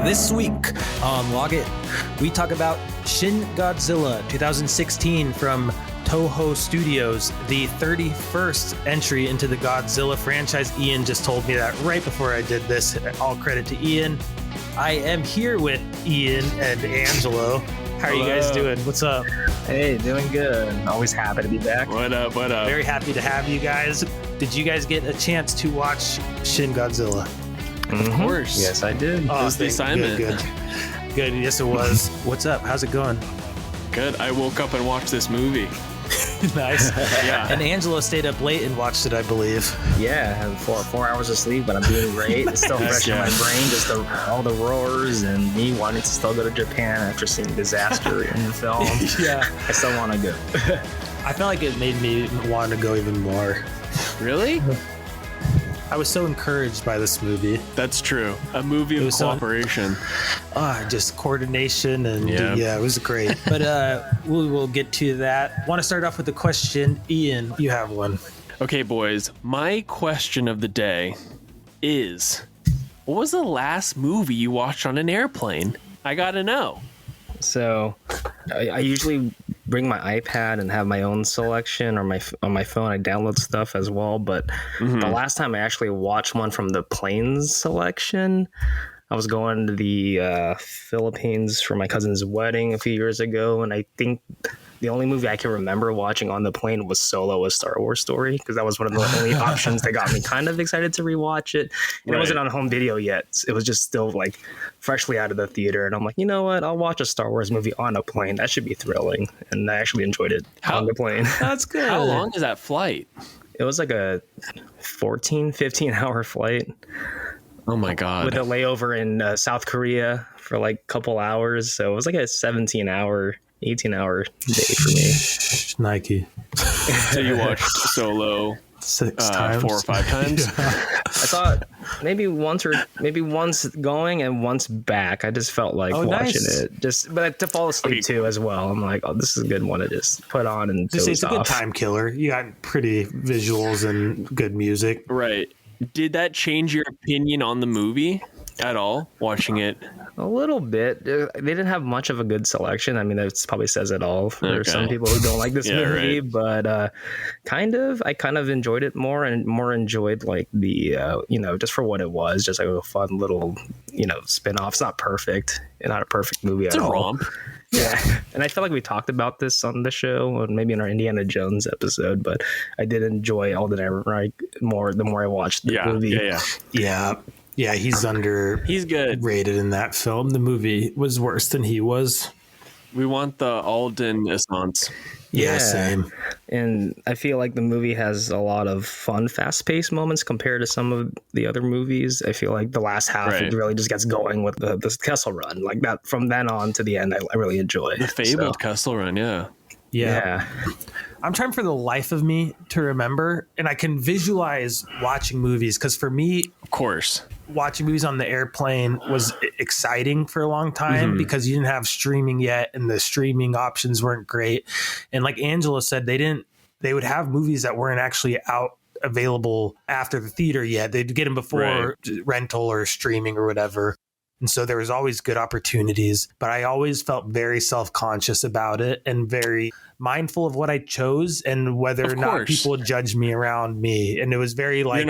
This week on Log It, we talk about Shin Godzilla 2016 from Toho Studios, the 31st entry into the Godzilla franchise. Ian just told me that right before I did this. All credit to Ian. I am here with Ian and Angelo. How are you guys doing? What's up? Hey, doing good. Always happy to be back. What up? Very happy to have you guys. Did you guys get a chance to watch Shin Godzilla? Of course. Yes, I did. Oh, the assignment. Good. Yes, it was. What's up? How's it going? Good. I woke up and watched this movie. Nice. Yeah. And Angelo stayed up late and watched it, I believe. Yeah, I had four hours of sleep, but I'm doing great. It's still fresh in my brain, just all the roars and me wanting to still go to Japan after seeing disaster in the film. Yeah. I still want to go. I felt like it made me want to go even more. Really? I was so encouraged by this movie. That's true. A movie of cooperation. Just coordination and yeah, it was great. But we will get to that. Want to start off with a question. Ian, you have one. Okay, boys. My question of the day is, what was the last movie you watched on an airplane? I gotta know. So I usually bring my iPad and have my own selection, or on my phone I download stuff as well. But the last time I actually watched one from the planes selection, I was going to the Philippines for my cousin's wedding a few years ago, and I think the only movie I can remember watching on the plane was Solo: A Star Wars Story, because that was one of the only options that got me kind of excited to rewatch it. And It wasn't on home video yet. It was just still like freshly out of the theater. And I'm like, you know what? I'll watch a Star Wars movie on a plane. That should be thrilling. And I actually enjoyed it on the plane. That's good. How long is that flight? It was like a 15-hour flight. Oh my God. With a layover in South Korea for like a couple hours. So it was like a 18-hour day for me. Nike. So you watched Solo 6 times? 4 or 5 times? I thought maybe once going and once back. I just felt like watching it. But to fall asleep too as well. I'm like, oh, this is a good one to just put on and just it's a good time killer. You got pretty visuals and good music. Right. Did that change your opinion on the movie at all, watching it? A little bit. They didn't have much of a good selection. I mean, that probably says it all for some people who don't like this movie. Right. But I kind of enjoyed it more and more enjoyed like the, just for what it was, just like a fun little, spin-off. It's not perfect. It's not a perfect movie at all. It's a romp. Yeah. And I feel like we talked about this on the show, or maybe in our Indiana Jones episode, but I did enjoy Alden Ehrenreich more the more I watched the movie. Yeah, he's good rated in that film. The movie was worse than he was. We want the Alden essence. Yeah, same. And I feel like the movie has a lot of fun, fast-paced moments compared to some of the other movies. I feel like the last half it really just gets going with the Kessel Run. Like that, from then on to the end, I really enjoy the fabled Kessel Run. Yeah. I'm trying for the life of me to remember, and I can visualize watching movies, because for me, of course, watching movies on the airplane was exciting for a long time because you didn't have streaming yet, and the streaming options weren't great. And like Angelo said, they would have movies that weren't actually out available after the theater yet. They'd get them before rental or streaming or whatever. And so there was always good opportunities, but I always felt very self-conscious about it and very mindful of what I chose and whether or not people would judge me around me. And it was very like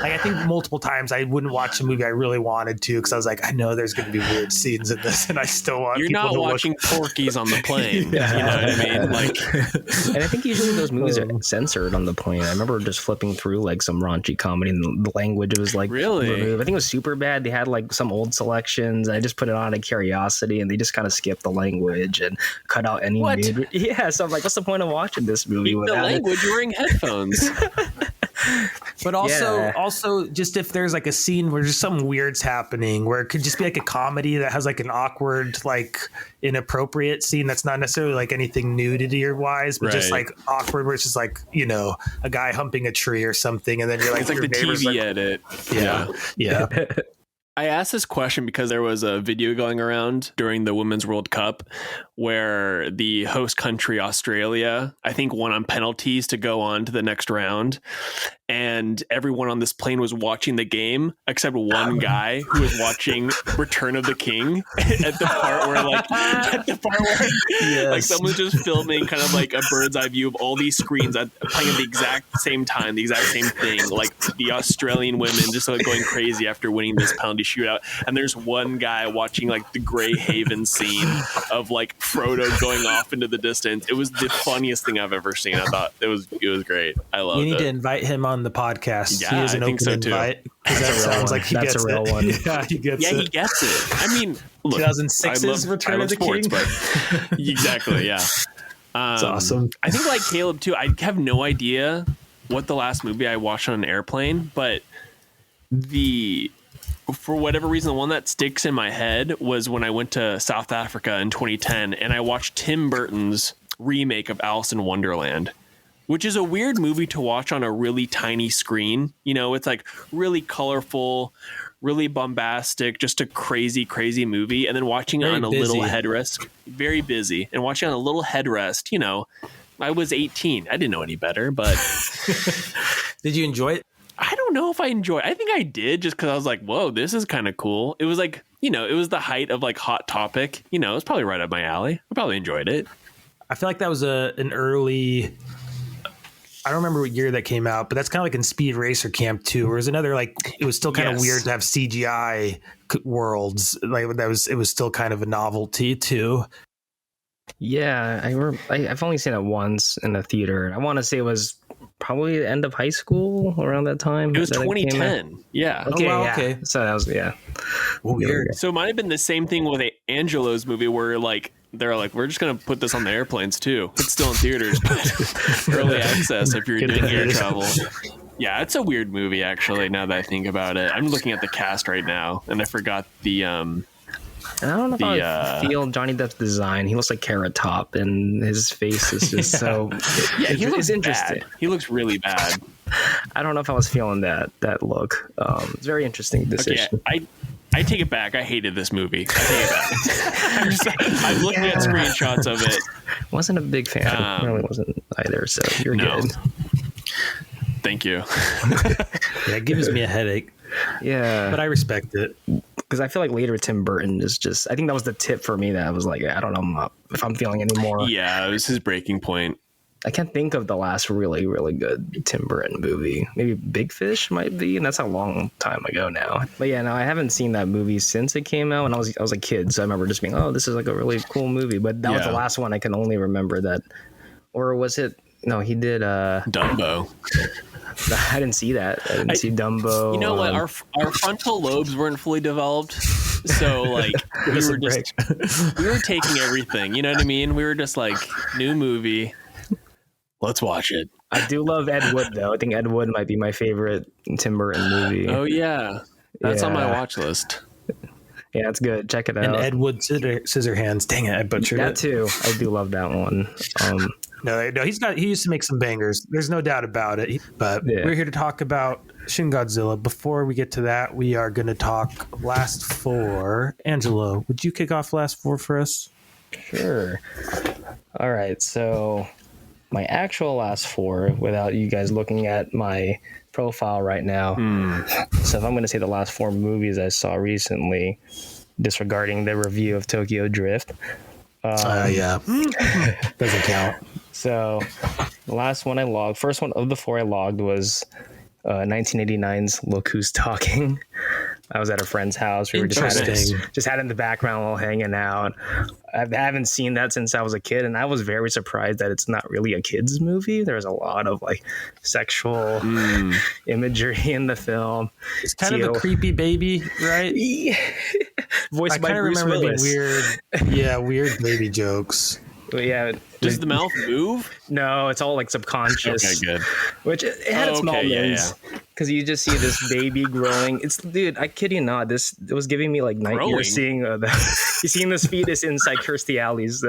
I think multiple times I wouldn't watch a movie I really wanted to, because I was like, I know there's going to be weird scenes in this, and I still want You're people not watching Porky's on the plane. You know what I mean? Like, and I think usually those movies are censored on the plane. I remember just flipping through like some raunchy comedy, and the language was like removed. I think it was super bad. They had like some old selections. I just put it on a curiosity, and they just kind of skipped the language and cut out any nude. Yeah, so I'm like, what's the point of watching this movie? Keep the language, you're wearing headphones. But also just if there's like a scene where just some weird's happening, where it could just be like a comedy that has like an awkward, like inappropriate scene that's not necessarily like anything nudity or wise, but just like awkward, where it's just like, a guy humping a tree or something, and then you're like, it's like the TV edit. Yeah. I asked this question because there was a video going around during the Women's World Cup where the host country, Australia, I think won on penalties to go on to the next round. and everyone on this plane was watching the game except one guy who was watching Return of the King at the part where Yes. like someone's just filming kind of like a bird's eye view of all these screens playing at the exact same time, the exact same thing, like the Australian women just like going crazy after winning this penalty shootout, and there's one guy watching like the Grey Haven scene of like Frodo going off into the distance. It was the funniest thing I've ever seen. I thought it was great. I loved it. You need to invite him on the podcast. Yeah, he is an I think open so, too. invite. That sounds like he gets a real one. Yeah, he gets it. He gets it. I mean, look, 2006's Return of the sports, King. But exactly, yeah. It's awesome. I think like Caleb too. I have no idea what the last movie I watched on an airplane, but for whatever reason, the one that sticks in my head was when I went to South Africa in 2010, and I watched Tim Burton's remake of Alice in Wonderland, which is a weird movie to watch on a really tiny screen. You know, it's like really colorful, really bombastic, just a crazy, crazy movie. And then watching it on a little headrest, very busy, and watching on a little headrest, you know, I was 18. I didn't know any better, but Did you enjoy it? I don't know if I enjoyed it. I think I did, just because I was like, whoa, this is kind of cool. It was like, you know, it was the height of like Hot Topic. You know, it was probably right up my alley. I probably enjoyed it. I feel like that was an early, I don't remember what year that came out, but that's kind of like in Speed Racer Camp 2, where it was another, like, it was still kind of weird to have CGI worlds. Like it was still kind of a novelty too. Yeah, I've only seen it once in a theater. I want to say it was probably the end of high school around that time. It was that 2010. Yeah. Okay, wow, yeah. okay. So that was, yeah. Weird. So it might have been the same thing with Angelo's movie, where like they're like, we're just gonna put this on the airplanes too. It's still in theaters, but early access if you're doing air travel. Yeah, it's a weird movie actually. Now that I think about it, I'm looking at the cast right now, and I forgot the. I don't know if I feel Johnny Depp's design. He looks like Carrot Top, and his face is just so. Yeah, he looks interesting. bad. He looks really bad. I don't know if I was feeling that look. It's a very interesting decision. Okay, I take it back. I hated this movie. I take it back. I'm looking at screenshots of it. Wasn't a big fan. Really wasn't either. So you're good. Thank you. Yeah, it gives me a headache. Yeah, but I respect it. Because I feel like later Tim Burton is just, I think that was the tip for me that I was like, I don't know if I'm feeling anymore. Yeah, it was his breaking point. I can't think of the last really, really good Tim Burton movie. Maybe Big Fish might be, and that's a long time ago now. But yeah, no, I haven't seen that movie since it came out when I was a kid. So I remember just being, oh, this is like a really cool movie. But that was the last one I can only remember that. Or was it? No, he did Dumbo. I didn't see that. I didn't see Dumbo. You know what? Our frontal lobes weren't fully developed, so like we were taking everything. You know what I mean? We were just like, new movie, let's watch it. I do love Ed Wood though. I think Ed Wood might be my favorite Tim Burton movie. Oh yeah, that's on my watch list. Yeah, it's good. Check it out. And Ed Wood Scissorhands. Dang it, I butchered that it. too. I do love that one. No, he used to make some bangers. There's no doubt about it. But we're here to talk about Shin Godzilla. Before we get to that, we are going to talk last four. Angelo, would you kick off last four for us? Sure. All right. So my actual last four, without you guys looking at my profile right now. So if I'm going to say the last four movies I saw recently, disregarding the review of Tokyo Drift. Yeah. Doesn't count. So the last one I logged, first one of the four I logged was 1989's Look Who's Talking. I was at a friend's house. We were just had in the background while hanging out. I haven't seen that since I was a kid, and I was very surprised that it's not really a kid's movie. There's a lot of like sexual imagery in the film. It's kind of a creepy baby, right? Voiced by Bruce Willis. Weird baby jokes. Yeah. Does the mouth move? No, it's all like subconscious. Okay, good. Which it had its moments because you just see this baby growing. Dude, I kid you not. It was giving me like nightmares seeing you seeing this fetus inside Kirstie Alley's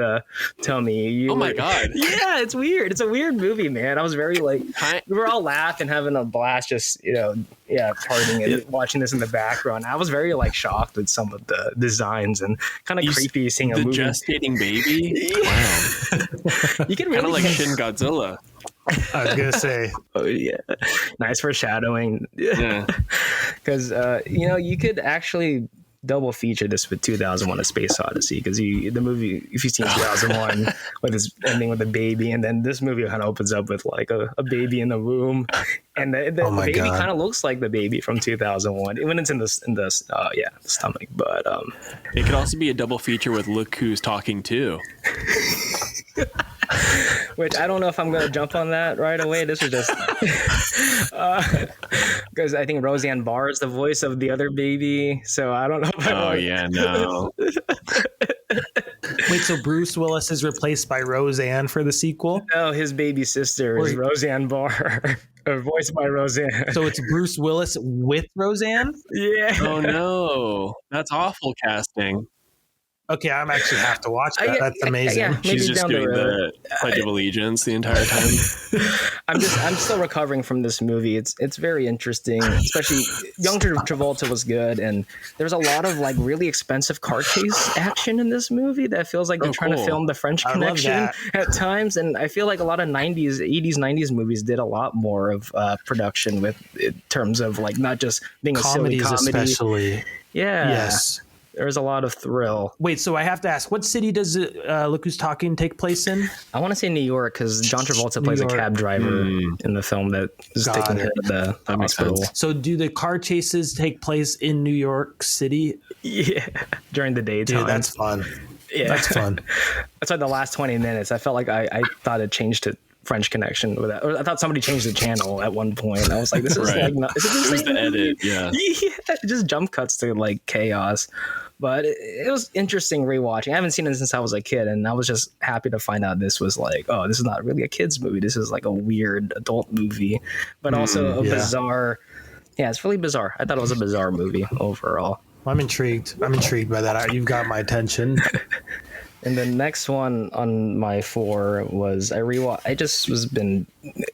tummy. My god! Yeah, it's weird. It's a weird movie, man. I was very like, we were all laughing, having a blast, just partying and watching this in the background. I was very like shocked with some of the designs and kind of creepy seeing a movie. The gestating baby. Wow. You can really kind of like Shin Godzilla. I was gonna say. Oh yeah, nice foreshadowing. Yeah. Because you could actually double feature this with 2001: A Space Odyssey, because the movie, if you've seen 2001 with its ending with a baby, and then this movie kind of opens up with like a baby in the womb, and the baby kind of looks like the baby from 2001 when it's in the stomach. But it could also be a double feature with Look Who's Talking Too. Which I don't know if I'm going to jump on that right away. This is just because I think Roseanne Barr is the voice of the other baby. So I don't know. No. Wait, so Bruce Willis is replaced by Roseanne for the sequel? No, his baby sister is Roseanne Barr, voiced by Roseanne. So it's Bruce Willis with Roseanne? Yeah. Oh no, that's awful casting. Okay, I'm actually have to watch that. That's amazing. Yeah, she's just doing the Pledge of Allegiance the entire time. I'm still recovering from this movie. It's very interesting, especially young Travolta was good, and there's a lot of like really expensive car chase action in this movie that feels like they're trying to film the French Connection at times, and I feel like a lot of 80s movies did a lot more of production in terms of like not just being a silly comedy, especially. Yeah. Yes. There's a lot of thrill. Wait, so I have to ask, what city does Look Who's Talking take place in? I want to say New York, because John Travolta plays a cab driver in the film that is taking care of the hospital. So do the car chases take place in New York City? Yeah, during the daytime. Dude, that's fun. Yeah. That's fun. That's like the last 20 minutes. I felt like I thought it changed to French Connection with that. Or I thought somebody changed the channel at one point. I was like, this is like not, is it this was the edit, yeah. Yeah, it just jump cuts to like chaos. But it was interesting rewatching. I haven't seen it since I was a kid, and I was just happy to find out this was like, oh, this is not really a kid's movie. This is like a weird adult movie, but also a bizarre. Yeah, it's really bizarre. I thought it was a bizarre movie overall. I'm intrigued. I'm intrigued by that. You've got my attention. And the next one on my 4 was I just was been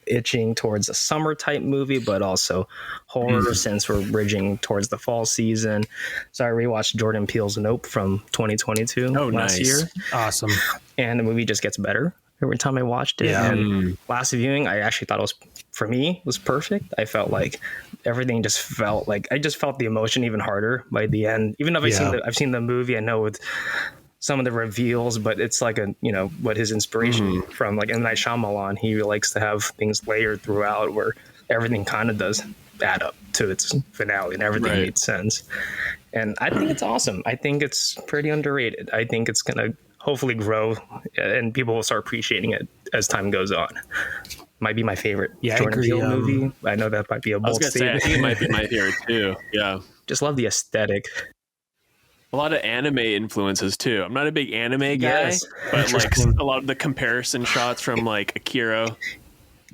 itching towards a summer type movie, but also horror since we're bridging towards the fall season. So I rewatched Jordan Peele's Nope from 2022 last year. Awesome. And the movie just gets better every time I watched it. Yeah. And last viewing, I actually thought was perfect. I felt like everything just felt like I just felt the emotion even harder by the end. Even if I've seen the movie, I know with some of the reveals, but it's like what his inspiration from like M. Night Shyamalan, he likes to have things layered throughout where everything kind of does add up to its finale and everything made sense. And I think it's awesome. I think it's pretty underrated. I think it's going to hopefully grow and people will start appreciating it as time goes on. Might be my favorite Jordan Peele movie. I know that might be a bold statement. I think it might be my favorite too. Yeah. Just love the aesthetic. A lot of anime influences too. I'm not a big anime guy, but like a lot of the comparison shots from like Akira,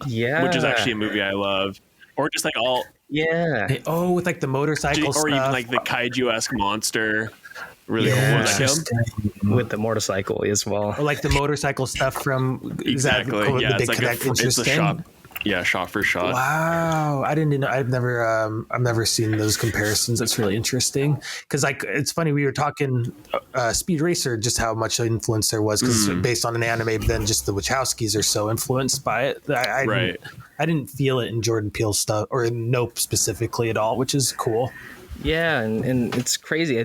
which is actually a movie I love, or just like all with like the motorcycle or stuff, even like the kaiju-esque monster. Really cool. With the motorcycle as well, or like the motorcycle stuff from exactly. It's like it's a shot. Yeah, shot for shot. Wow, I didn't know. I've never seen those comparisons. That's really interesting because like it's funny we were talking Speed Racer, just how much influence there was because based on an anime, but then just the Wachowskis are so influenced by it. I didn't feel it in Jordan Peele stuff or in Nope specifically at all, which is cool. Yeah, and it's crazy.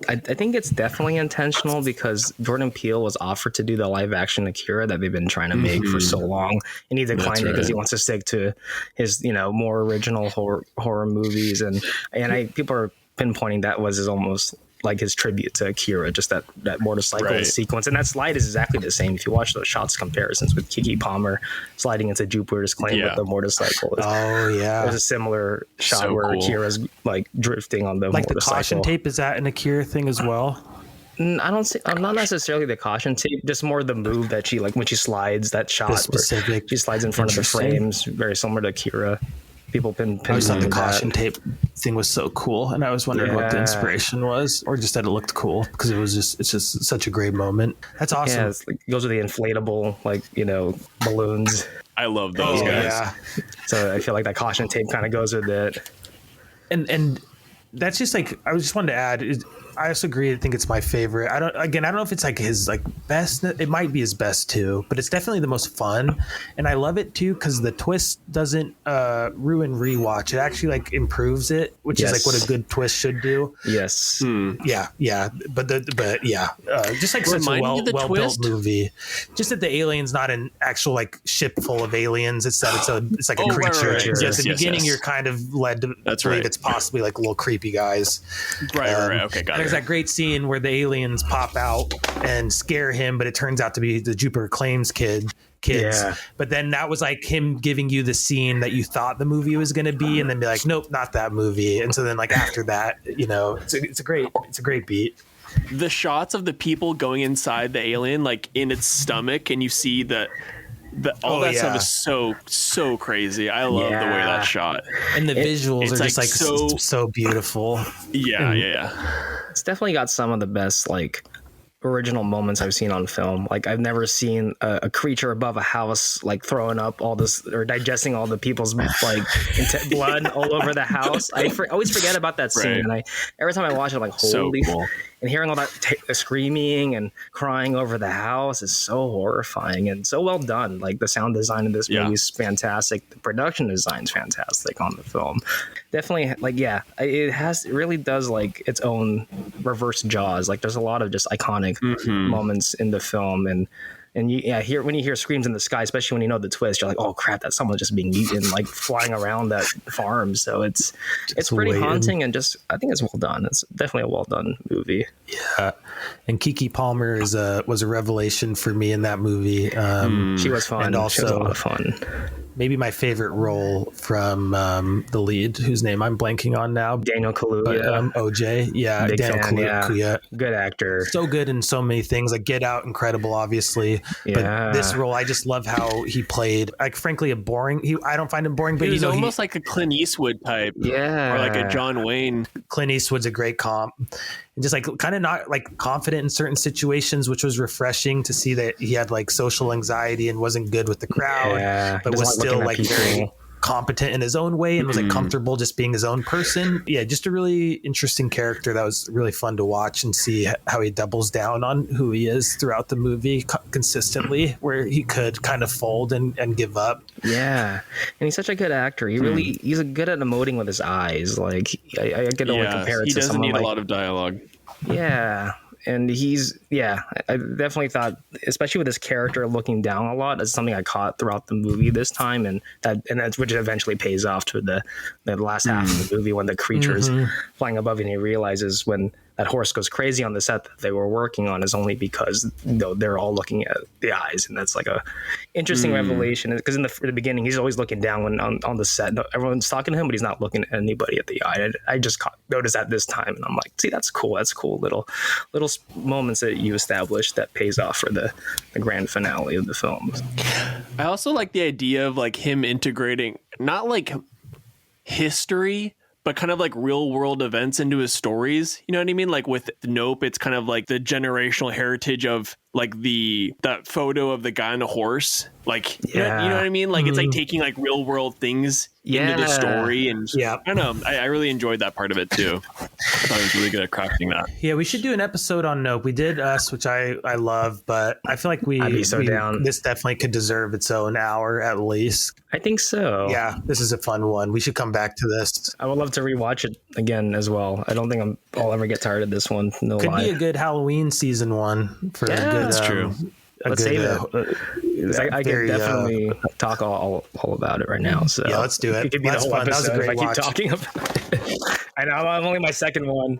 I think it's definitely intentional because Jordan Peele was offered to do the live action Akira that they've been trying to make for so long, and he declined it because he wants to stick to his more original horror movies. And people are pinpointing that was almost like his tribute to Akira, just that motorcycle sequence. And that slide is exactly the same. If you watch those shots comparisons with Keke Palmer sliding into Jupiter's Claim with the motorcycle. There's a similar shot where Akira's like drifting on the motorcycle. The caution tape, is that an Akira thing as well? I don't see. Not necessarily the caution tape, just more the move that she when she slides. That shot where she slides in front of the frames, very similar to Akira. People pin I always thought the caution tape thing was so cool, and I was wondering what the inspiration was, or just that it looked cool because it's just such a great moment. That's awesome. Yeah, it goes with the inflatable balloons. I love those guys. Yeah. So I feel like that caution tape kind of goes with it. And that's just like I just wanted to add is I also agree. I think it's my favorite. I don't know if it's like his like best. It might be his best too, but it's definitely the most fun. And I love it too because the twist doesn't ruin rewatch. It actually like improves it, which is like what a good twist should do. Yes. Yeah. But just like such a well built movie. Just that the alien's not an actual like ship full of aliens. It's that it's like a creature. Right. Yes, at the beginning you're kind of led to believe it's possibly like little creepy guys. Right. Okay, got it. There's that great scene where the aliens pop out and scare him, but it turns out to be the Jupiter Claims kids. Yeah. But then that was like him giving you the scene that you thought the movie was going to be, and then be like, nope, not that movie. And so then like after that, it's a great beat. The shots of the people going inside the alien, like in its stomach, and you see all that stuff is so crazy. I love the way that's shot, and the visuals are just like so beautiful. Yeah. It's definitely got some of the best like original moments I've seen on film. Like I've never seen a creature above a house like throwing up all this or digesting all the people's like blood all over the house. I always forget about that scene, and every time I watch it, I'm like, holy cool. And hearing all that screaming and crying over the house is so horrifying and so well done. Like the sound design in this movie is fantastic. The production design is fantastic on the film. Definitely, like, it really does like its own reverse Jaws. Like there's a lot of just iconic moments in the film, and when you hear screams in the sky, especially when you know the twist, you're like, oh crap, that's someone just being eaten, like flying around that farm. So it's pretty haunting, and just I think it's well done. It's definitely a well done movie. Yeah, and Keke Palmer was a revelation for me in that movie. She was fun, and also she was a lot of fun. Maybe my favorite role from the lead, whose name I'm blanking on now. Daniel Kaluuya. OJ. Yeah, Big Daniel Kaluuya. Yeah. Good actor. So good in so many things. Like Get Out, incredible, obviously. Yeah. But this role, I just love how he played, like, frankly, I don't find him boring, but he was almost like a Clint Eastwood type. Yeah. Or like a John Wayne. Clint Eastwood's a great comp. And just like kind of not like confident in certain situations, which was refreshing to see that he had like social anxiety and wasn't good with the crowd, but was still like very competent in his own way and was like comfortable just being his own person. Yeah, just a really interesting character that was really fun to watch and see how he doubles down on who he is throughout the movie consistently, where he could kind of fold and give up. Yeah, and he's such a good actor. He's good at emoting with his eyes. Like I could only compare it to someone. He doesn't need a lot of dialogue. Yeah. And I definitely thought, especially with his character looking down a lot, that's something I caught throughout the movie this time, and that's which eventually pays off to the last half of the movie when the creature is flying above and he realizes when that horse goes crazy on the set that they were working on is only because they're all looking at the eyes, and that's like a interesting revelation, because in the beginning he's always looking down when on the set. Everyone's talking to him, but he's not looking at anybody at the eye. I just noticed that this time, and I'm like, see, that's cool. Little moments that you establish that pays off for the grand finale of the film. I also like the idea of like him integrating not like history, but kind of like real world events into his stories. You know what I mean? Like with Nope, it's kind of like the generational heritage of like that photo of the guy on a horse. Like, you know what I mean? Like it's like taking like real world things into the story. And I don't know. I really enjoyed that part of it too. I thought he was really good at crafting that. Yeah, we should do an episode on Nope. We did Us, which I love, but I feel like I'd be so down. This definitely could deserve its own hour at least. I think so. Yeah, this is a fun one. We should come back to this. I would love to rewatch it again as well. I don't think I'll ever get tired of this one. Could be a good Halloween season one for a good. That's true. Let's save it. I can definitely talk all about it right now. So yeah, let's do it. It could be the whole episode if I keep talking about it. I know I'm only my second one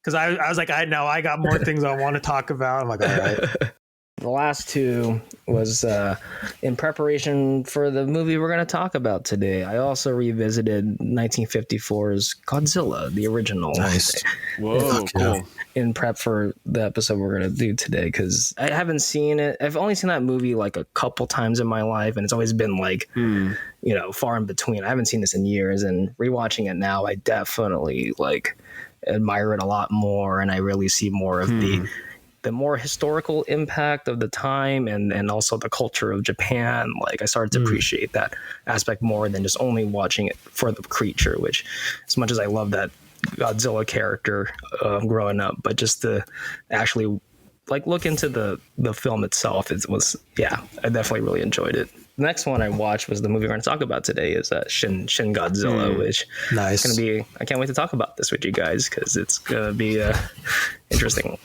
because I was like, I got more things I want to talk about. I'm like, all right. The last two was in preparation for the movie we're going to talk about today. I also revisited 1954's Godzilla, the original. Nice. Whoa, cool. In prep for the episode we're going to do today, because I haven't seen it. I've only seen that movie like a couple times in my life, and it's always been like, far in between. I haven't seen this in years, and rewatching it now, I definitely like admire it a lot more, and I really see more of the more historical impact of the time and also the culture of Japan. Like I started to appreciate that aspect more than just only watching it for the creature, which as much as I love that Godzilla character growing up, but just to actually like look into the film itself, I definitely really enjoyed it. The next one I watched was the movie we're going to talk about today is Shin Godzilla, which nice. Is going to be, I can't wait to talk about this with you guys because it's going to be interesting.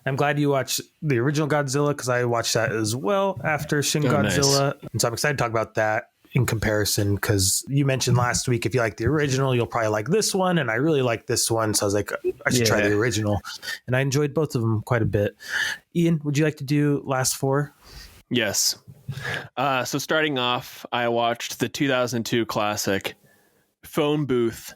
I'm glad you watched the original Godzilla because I watched that as well after Shin Godzilla. Nice. And so I'm excited to talk about that in comparison because you mentioned last week if you like the original, you'll probably like this one. And I really like this one. So I was like, I should try the original. And I enjoyed both of them quite a bit. Ian, would you like to do last four? Yes. So starting off, I watched the 2002 classic Phone Booth,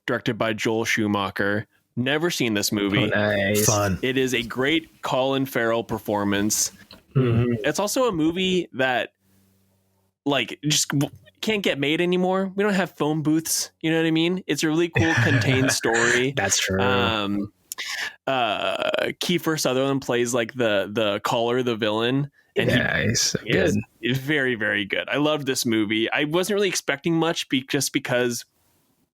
directed by Joel Schumacher. Never seen this movie. Oh, nice. Fun. It is a great Colin Farrell performance. Mm-hmm. It's also a movie that like just can't get made anymore. We don't have phone booths. You know what I mean? It's a really cool contained story. That's true. Kiefer Sutherland plays like the caller, the villain. And he is very, very good. I loved this movie. I wasn't really expecting much just because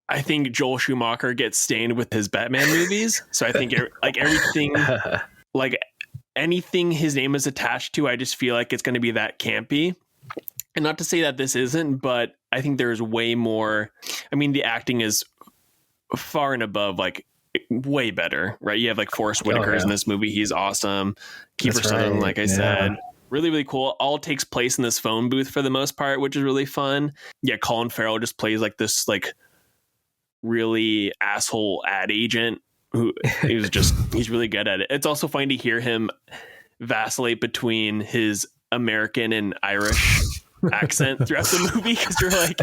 I think Joel Schumacher gets stained with his Batman movies. So I think like everything, like anything his name is attached to, I just feel like it's going to be that campy. And not to say that this isn't, but I think there's way more. I mean, the acting is far and above, like way better, right? You have like Forrest Whitaker's in this movie. He's awesome. Kiefer Sutherland, like I said. Really, really cool. All takes place in this phone booth for the most part, which is really fun. Yeah, Colin Farrell just plays like this like really asshole ad agent who he's really good at it. It's also funny to hear him vacillate between his American and Irish accent throughout the movie because you're like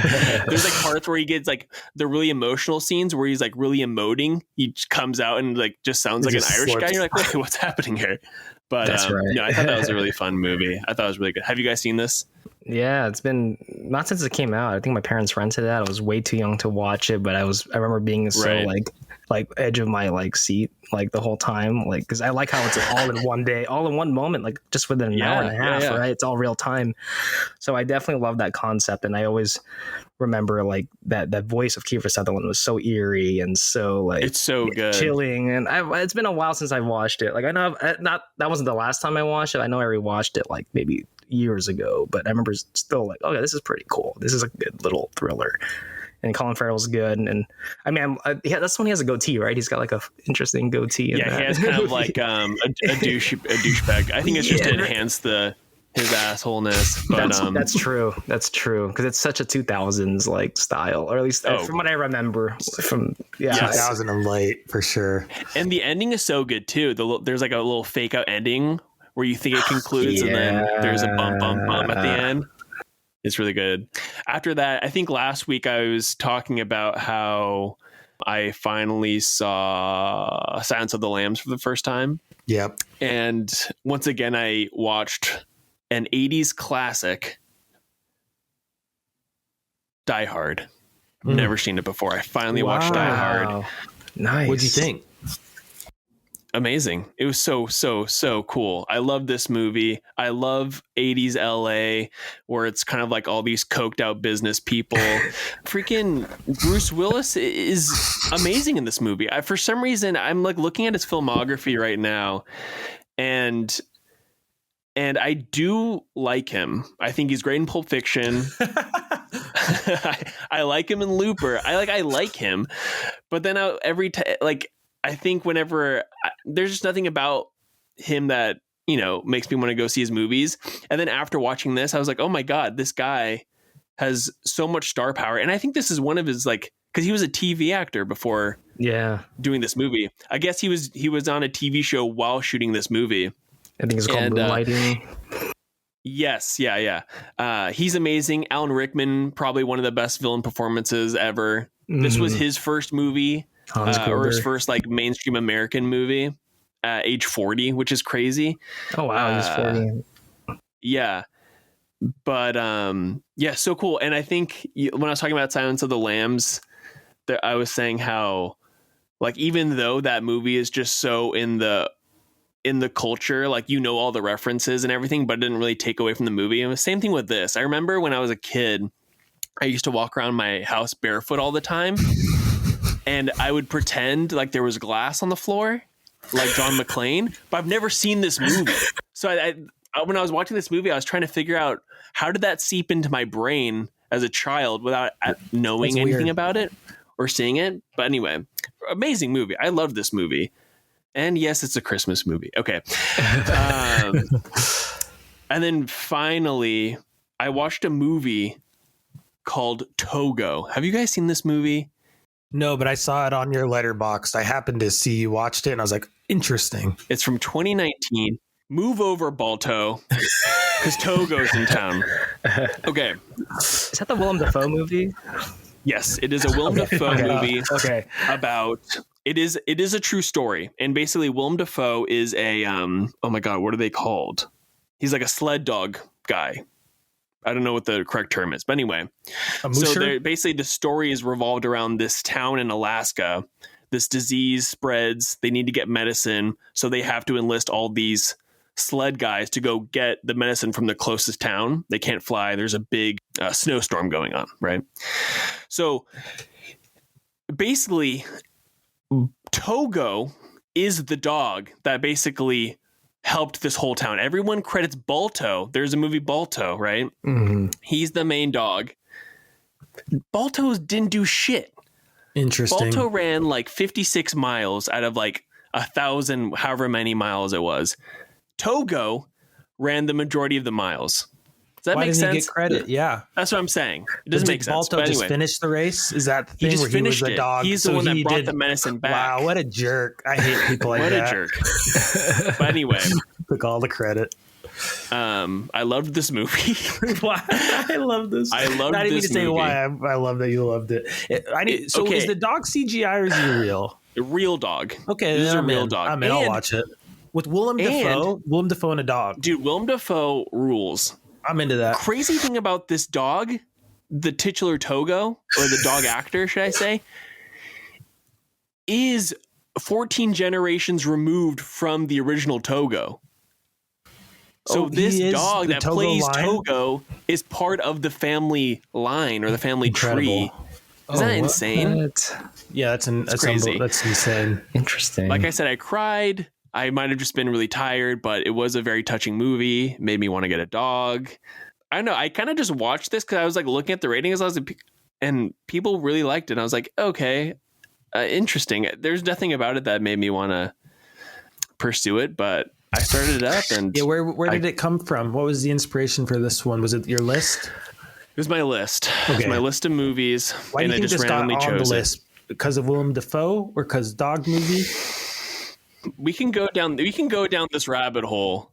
there's like parts where he gets like the really emotional scenes where he's like really emoting. He comes out and like just sounds like an Irish guy. You're like, wait, what's happening here? But no, I thought that was a really fun movie. I thought it was really good. Have you guys seen this? Yeah, it's been not since it came out. I think my parents rented it. I was way too young to watch it, but I remember being so like edge of my like seat like the whole time, like because I like how it's all in one day, all in one moment, like just within an hour and a half, right? It's all real time. So I definitely love that concept, and I always remember like that voice of Kiefer Sutherland was so eerie and so like it's so good, chilling. And it's been a while since I watched it. Like I know that wasn't the last time I watched it. I know I rewatched it like maybe years ago, but I remember still like, okay, this is pretty cool. This is a good little thriller. And Colin Farrell's good, and I mean, that's when he has a goatee, right? He's got like a interesting goatee. He has kind of like a douchebag. I think it's just to enhance his assholeness. But that's true. That's true because it's such a 2000s like style, or at least from what I remember. From 2000 and late for sure. And the ending is so good too. There's like a little fake out ending where you think it concludes, and then there's a bum at the end. It's really good. After that, I think last week I was talking about how I finally saw Silence of the Lambs for the first time. Yep. And once again, I watched an 80s classic, Die Hard. Never seen it before. I finally watched Die Hard. Nice. What'd you think? Amazing. It was so cool. I love this movie. I love 80s LA where it's kind of like all these coked out business people. Freaking Bruce Willis is amazing in this movie. For some reason, I'm like looking at his filmography right now and I do like him. I think he's great in Pulp Fiction. I like him in Looper. I like him. But then every time, like, I think whenever there's just nothing about him that, you know, makes me want to go see his movies. And then after watching this, I was like, oh my God, this guy has so much star power. And I think this is one of his, like, because he was a TV actor before doing this movie. I guess he was on a TV show while shooting this movie. I think it's called Moonlighting. Yes. Yeah. He's amazing. Alan Rickman, probably one of the best villain performances ever. This was his first movie. Or his first like mainstream American movie at age 40, which is crazy. Oh wow, he's 40. Yeah. But so cool. And I think when I was talking about Silence of the Lambs, I was saying how like even though that movie is just so in the culture, like you know all the references and everything, but it didn't really take away from the movie. And the same thing with this. I remember when I was a kid, I used to walk around my house barefoot all the time. and I would pretend like there was glass on the floor, like John McClane, but I've never seen this movie. So I when I was watching this movie, I was trying to figure out how did that seep into my brain as a child without knowing anything about it or seeing it. But anyway, amazing movie. I love this movie. And yes, it's a Christmas movie. Okay. And then finally, I watched a movie called Togo. Have you guys seen this movie? No, but I saw it on your Letterboxd. I happened to see you watched it, and I was like, interesting. It's from 2019. Move over, Balto, because Togo's in town. Okay. Is that the Willem Dafoe movie? Yes, it is a Willem Dafoe movie about... It is a true story. And basically, Willem Dafoe is a... oh my God, what are they called? He's like a sled dog guy. I don't know what the correct term is. But anyway. So basically, the story is revolved around this town in Alaska. This disease spreads. They need to get medicine. So they have to enlist all these sled guys to go get the medicine from the closest town. They can't fly. There's a big snowstorm going on, right? So basically, Togo is the dog that basically helped this whole town. Everyone credits Balto. There's a movie Balto, right? Mm-hmm. He's the main dog. Balto didn't do shit. Interesting. Balto ran like 56 miles out of like 1,000, however many miles it was. Togo ran the majority of the miles. Does that make sense? Why didn't he get credit? Yeah. That's what I'm saying. It doesn't make sense. Balto just finished the race? Is that the thing where he was the dog? He's the one that brought the medicine back. Wow, what a jerk. I hate people like that. What a jerk. But anyway. Took all the credit. I loved this movie. Why? I love this. I loved Not even this to say movie. why. I love that you loved it. Is the dog CGI or is he real? A real dog. Okay, this is a real dog. I'm in. I'll watch it. With Willem Dafoe and a dog. Dude, Willem Dafoe rules. I'm into that. Crazy thing about this dog, the titular Togo, or the dog actor, should I say, is 14 generations removed from the original Togo. So this dog that plays Togo is part of the family line or the family tree. Isn't that insane? Yeah, that's crazy. That's insane. Interesting. Like I said, I cried. I might have just been really tired, but it was a very touching movie. Made me want to get a dog. I don't know. I kind of just watched this because I was like looking at the ratings. And people really liked it. And I was like, okay, interesting. There's nothing about it that made me want to pursue it, but I started it up. And yeah, where did it come from? What was the inspiration for this one? Was it your list? It was my list. Okay. It was my list of movies. Why do you think this got on the list? Because of Willem Dafoe or because dog movie? We can go down this rabbit hole.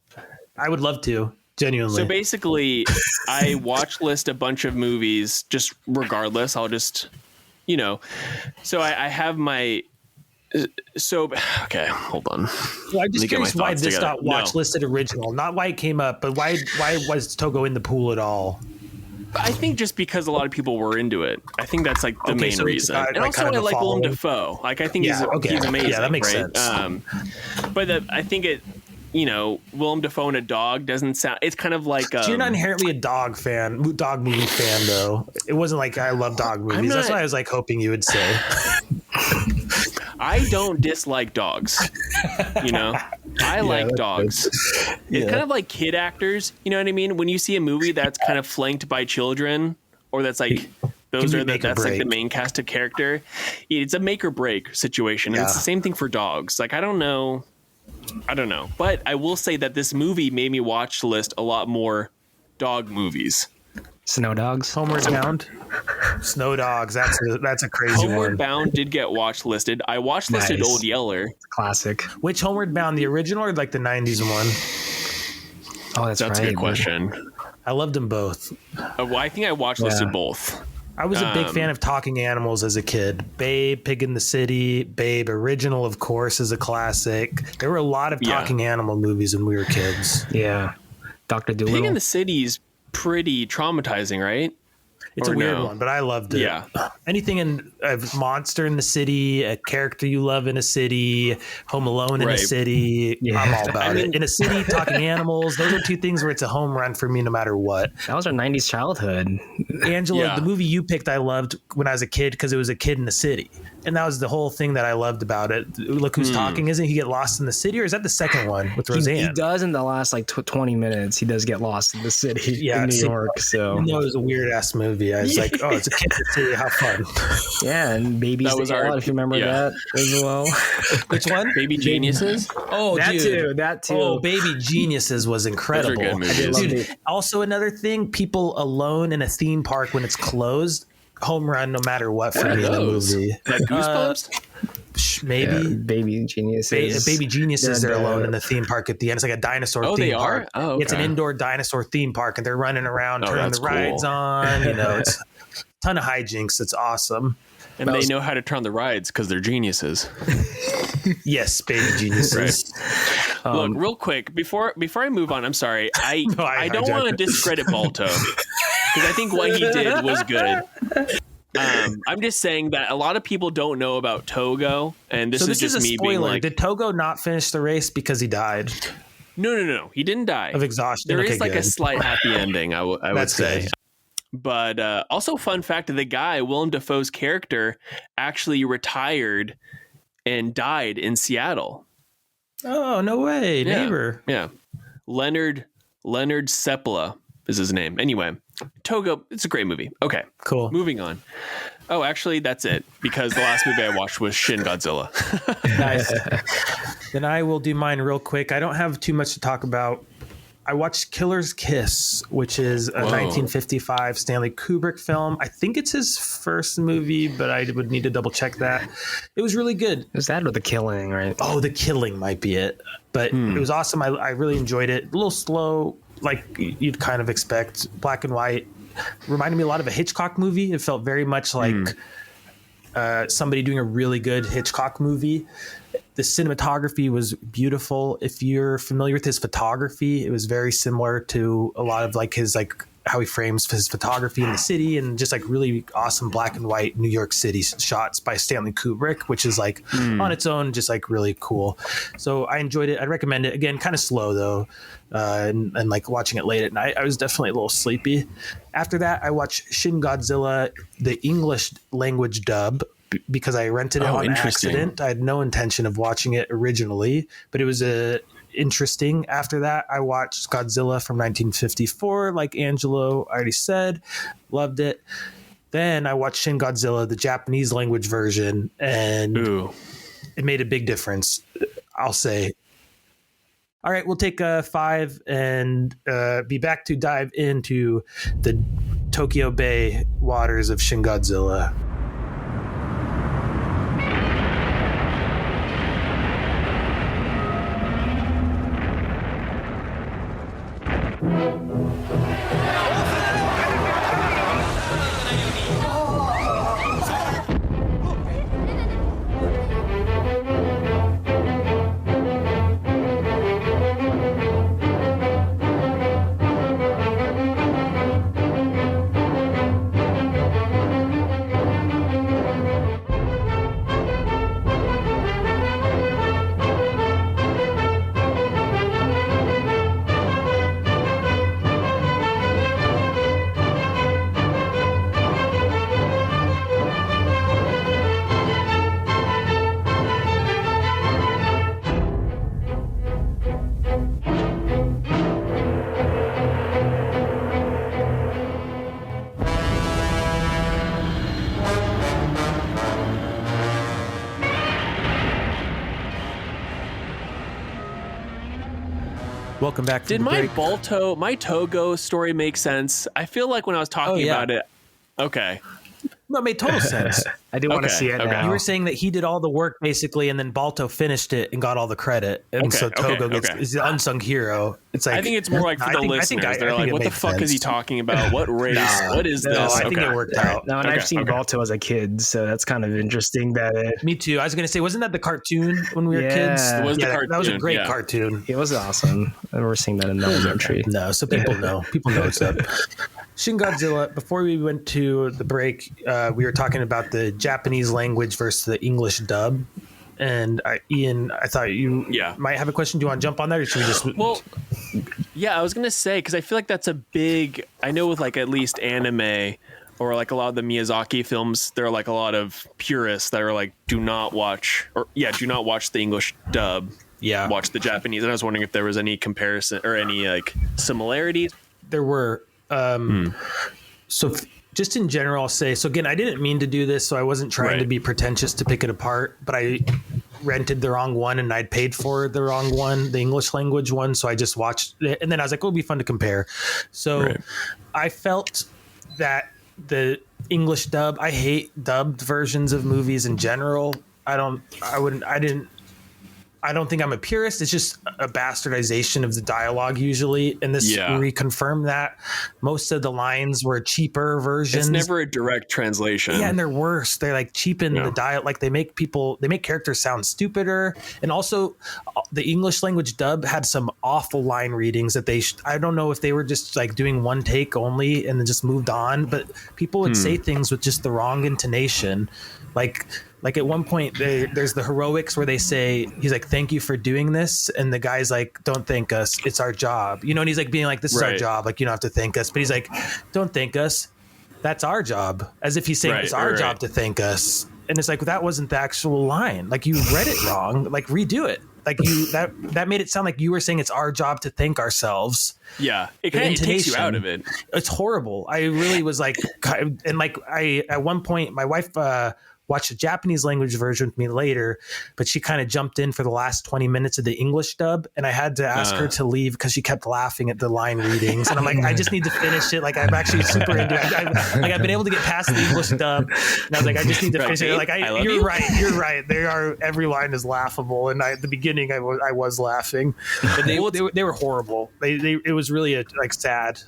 I would love to, genuinely. So basically, I watch list a bunch of movies just regardless. I'll just, so I have my. So okay, hold on. Well, I'm just curious why this got watch listed original, not why it came up, but why was Togo in the pool at all? I think just because a lot of people were into it. I think that's like the main reason. And also I like Willem Dafoe. Like I think he's amazing. Yeah, that makes sense. But I think it, Willem Dafoe and a dog doesn't sound. It's kind of like. So you're not inherently a dog movie fan though. It wasn't like I love dog movies. That's why I was like hoping you would say. I don't dislike dogs. I like dogs. It's kind of like kid actors. You know what I mean? When you see a movie that's kind of flanked by children, or that's like that's like the main cast of character, it's a make or break situation. And it's the same thing for dogs. Like I don't know, but I will say that this movie made me watch list a lot more dog movies. Snow Dogs, Homeward Bound, Snow Dogs. That's a crazy one. Homeward Bound did get watch listed. I watch listed Old Yeller. Classic. Which Homeward Bound, the original or like the 90s one? Oh, that's right. A good question. I loved them both. Well, I think I watch listed both. I was a big fan of talking animals as a kid. Babe, Pig in the City, Babe, original, of course, is a classic. There were a lot of talking animal movies when we were kids. Yeah. Dr. Dolittle. Pig in the City's pretty traumatizing, right? It's a weird one, but I loved it. Yeah. Anything in a monster in the city, a character you love in a city, Home Alone in a city. Yeah. I'm all about it. In a city, talking animals. Those are two things where it's a home run for me no matter what. That was our 90s childhood. Angela, the movie you picked, I loved when I was a kid because it was a kid in the city. And that was the whole thing that I loved about it. Look Who's Talking. Isn't he get lost in the city, or is that the second one with Roseanne? He does in the last 20 minutes. He does get lost in the city in New York. So it was a weird ass movie. I was like, oh, it's a kid in the city. How fun. Yeah, and Babies That Was Our, if you remember that as well. Which one? Baby Geniuses? Oh, that too. Oh, Baby Geniuses was incredible. Those are good movies. Dude, also another thing, people alone in a theme park when it's closed, home run no matter what for me in the movie. Like Goosebumps? Maybe Baby Geniuses. Baby Geniuses. They're alone in the theme park at the end. It's like a dinosaur theme park. Oh, okay. It's an indoor dinosaur theme park, and they're running around, turning the rides on. It's a ton of hijinks. It's awesome. And they know how to turn the rides because they're geniuses. Yes, baby geniuses. Right. Look, real quick before I move on, I'm sorry. I don't want to discredit Balto because I think what he did was good. I'm just saying that a lot of people don't know about Togo, and this is just me being like, did Togo not finish the race because he died? No. He didn't die of exhaustion. There is a slight happy ending. I would say. Good. But also, fun fact: the guy Willem Dafoe's character actually retired and died in Seattle. Oh no way, neighbor. Yeah, Leonard Seppala is his name. Anyway, Togo. It's a great movie. Okay, cool. Moving on. Oh, actually, that's it because the last movie I watched was Shin Godzilla. Nice. Then I will do mine real quick. I don't have too much to talk about. I watched Killer's Kiss, which is a 1955 Stanley Kubrick film. I think it's his first movie, but I would need to double check that. It was really good. Is that or The Killing, right? Oh, The Killing might be it. But it was awesome. I really enjoyed it. A little slow, like you'd kind of expect. Black and white. Reminded me a lot of a Hitchcock movie. It felt very much like somebody doing a really good Hitchcock movie. The cinematography was beautiful. If you're familiar with his photography, it was very similar to a lot of his how he frames his photography in the city, and just really awesome black and white New York City shots by Stanley Kubrick, which is on its own, just really cool. So I enjoyed it. I'd recommend it. Again, kind of slow though. And watching it late at night, I was definitely a little sleepy. After that, I watched Shin Godzilla, the English language dub, because I rented it on accident. I had no intention of watching it originally, but it was interesting. After that, I watched Godzilla from 1954, like Angelo already said. Loved it. Then I watched Shin Godzilla, the Japanese language version, and it made a big difference, I'll say. All right, we'll take 5 and be back to dive into the Tokyo Bay waters of Shin Godzilla. Welcome back. Did my Togo story make sense? I feel like when I was talking about it. Okay. No, it made total sense. I do want to see it now. You were saying that he did all the work basically, and then Balto finished it and got all the credit. And so Togo is the unsung hero. It's I think it's more for the listeners. They're like, what the fuck is he talking about? What race? What is this? I think it worked out. No, and I've seen Balto as a kid, so that's kind of interesting. Me too. I was going to say, wasn't that the cartoon when we were kids? It was the cartoon. That was a great cartoon. It was awesome. I've never seen that in elementary. No, so people know. People know what's up. Shin Godzilla, before we went to the break, we were talking about the Japanese language versus the English dub. And Ian, I thought you might have a question. Do you want to jump on that, or should we just... Well, yeah, I was going to say, because I feel like that's a big... I know with like at least anime or like a lot of the Miyazaki films, there are like a lot of purists that are like, do not watch the English dub. Yeah. Watch the Japanese. And I was wondering if there was any comparison or any like similarities. There were. So just in general, I'll say, so again, I didn't mean to do this, so I wasn't trying to be pretentious to pick it apart, but I rented the wrong one and I'd paid for the wrong one, the English language one. So I just watched it and then I was like, oh, it'll be fun to compare. So I felt that the English dub, I hate dubbed versions of movies in general. I don't think I'm a purist. It's just a bastardization of the dialogue usually. And this reconfirmed that most of the lines were cheaper versions. It's never a direct translation. Yeah. And they're worse. They like cheapen the dialogue. Like they make characters sound stupider. And also the English language dub had some awful line readings that I don't know if they were just like doing one take only and then just moved on, but people would say things with just the wrong intonation. Like at one point there's the heroics where they say, he's like, thank you for doing this. And the guy's like, don't thank us. It's our job. You know, and he's like being like, this is our job. Like, you don't have to thank us. But he's like, don't thank us. That's our job. As if he's saying it's our job to thank us. And it's like, that wasn't the actual line. Like you read it wrong. Like redo it. Like that made it sound like you were saying it's our job to thank ourselves. Yeah. It kind of takes you out of it. It's horrible. I really was like, and like at one point my wife, watched the Japanese language version with me later, but she kind of jumped in for the last 20 minutes of the English dub. And I had to ask her to leave because she kept laughing at the line readings. And I'm like, I just need to finish it. Like I'm actually super into it. I've been able to get past the English dub. And I was like, I just need to finish it. Like, you're right. Every line is laughable. And at the beginning I was laughing, but they were horrible. It was really sad.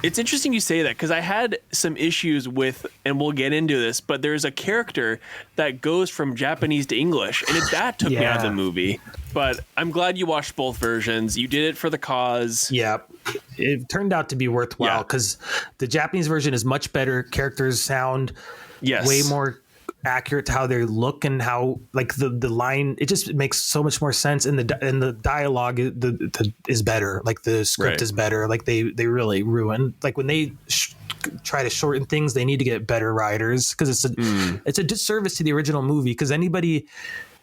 It's interesting you say that because I had some issues with, and we'll get into this, but there's a character that goes from Japanese to English, and that took me out of the movie. But I'm glad you watched both versions. You did it for the cause. Yeah, it turned out to be worthwhile because the Japanese version is much better. Characters sound way more accurate to how they look and how like the line, it just makes so much more sense. And the dialogue is better. Like the script is better. Like they really ruin, like when they try to shorten things, they need to get better writers because it's a disservice to the original movie. Because anybody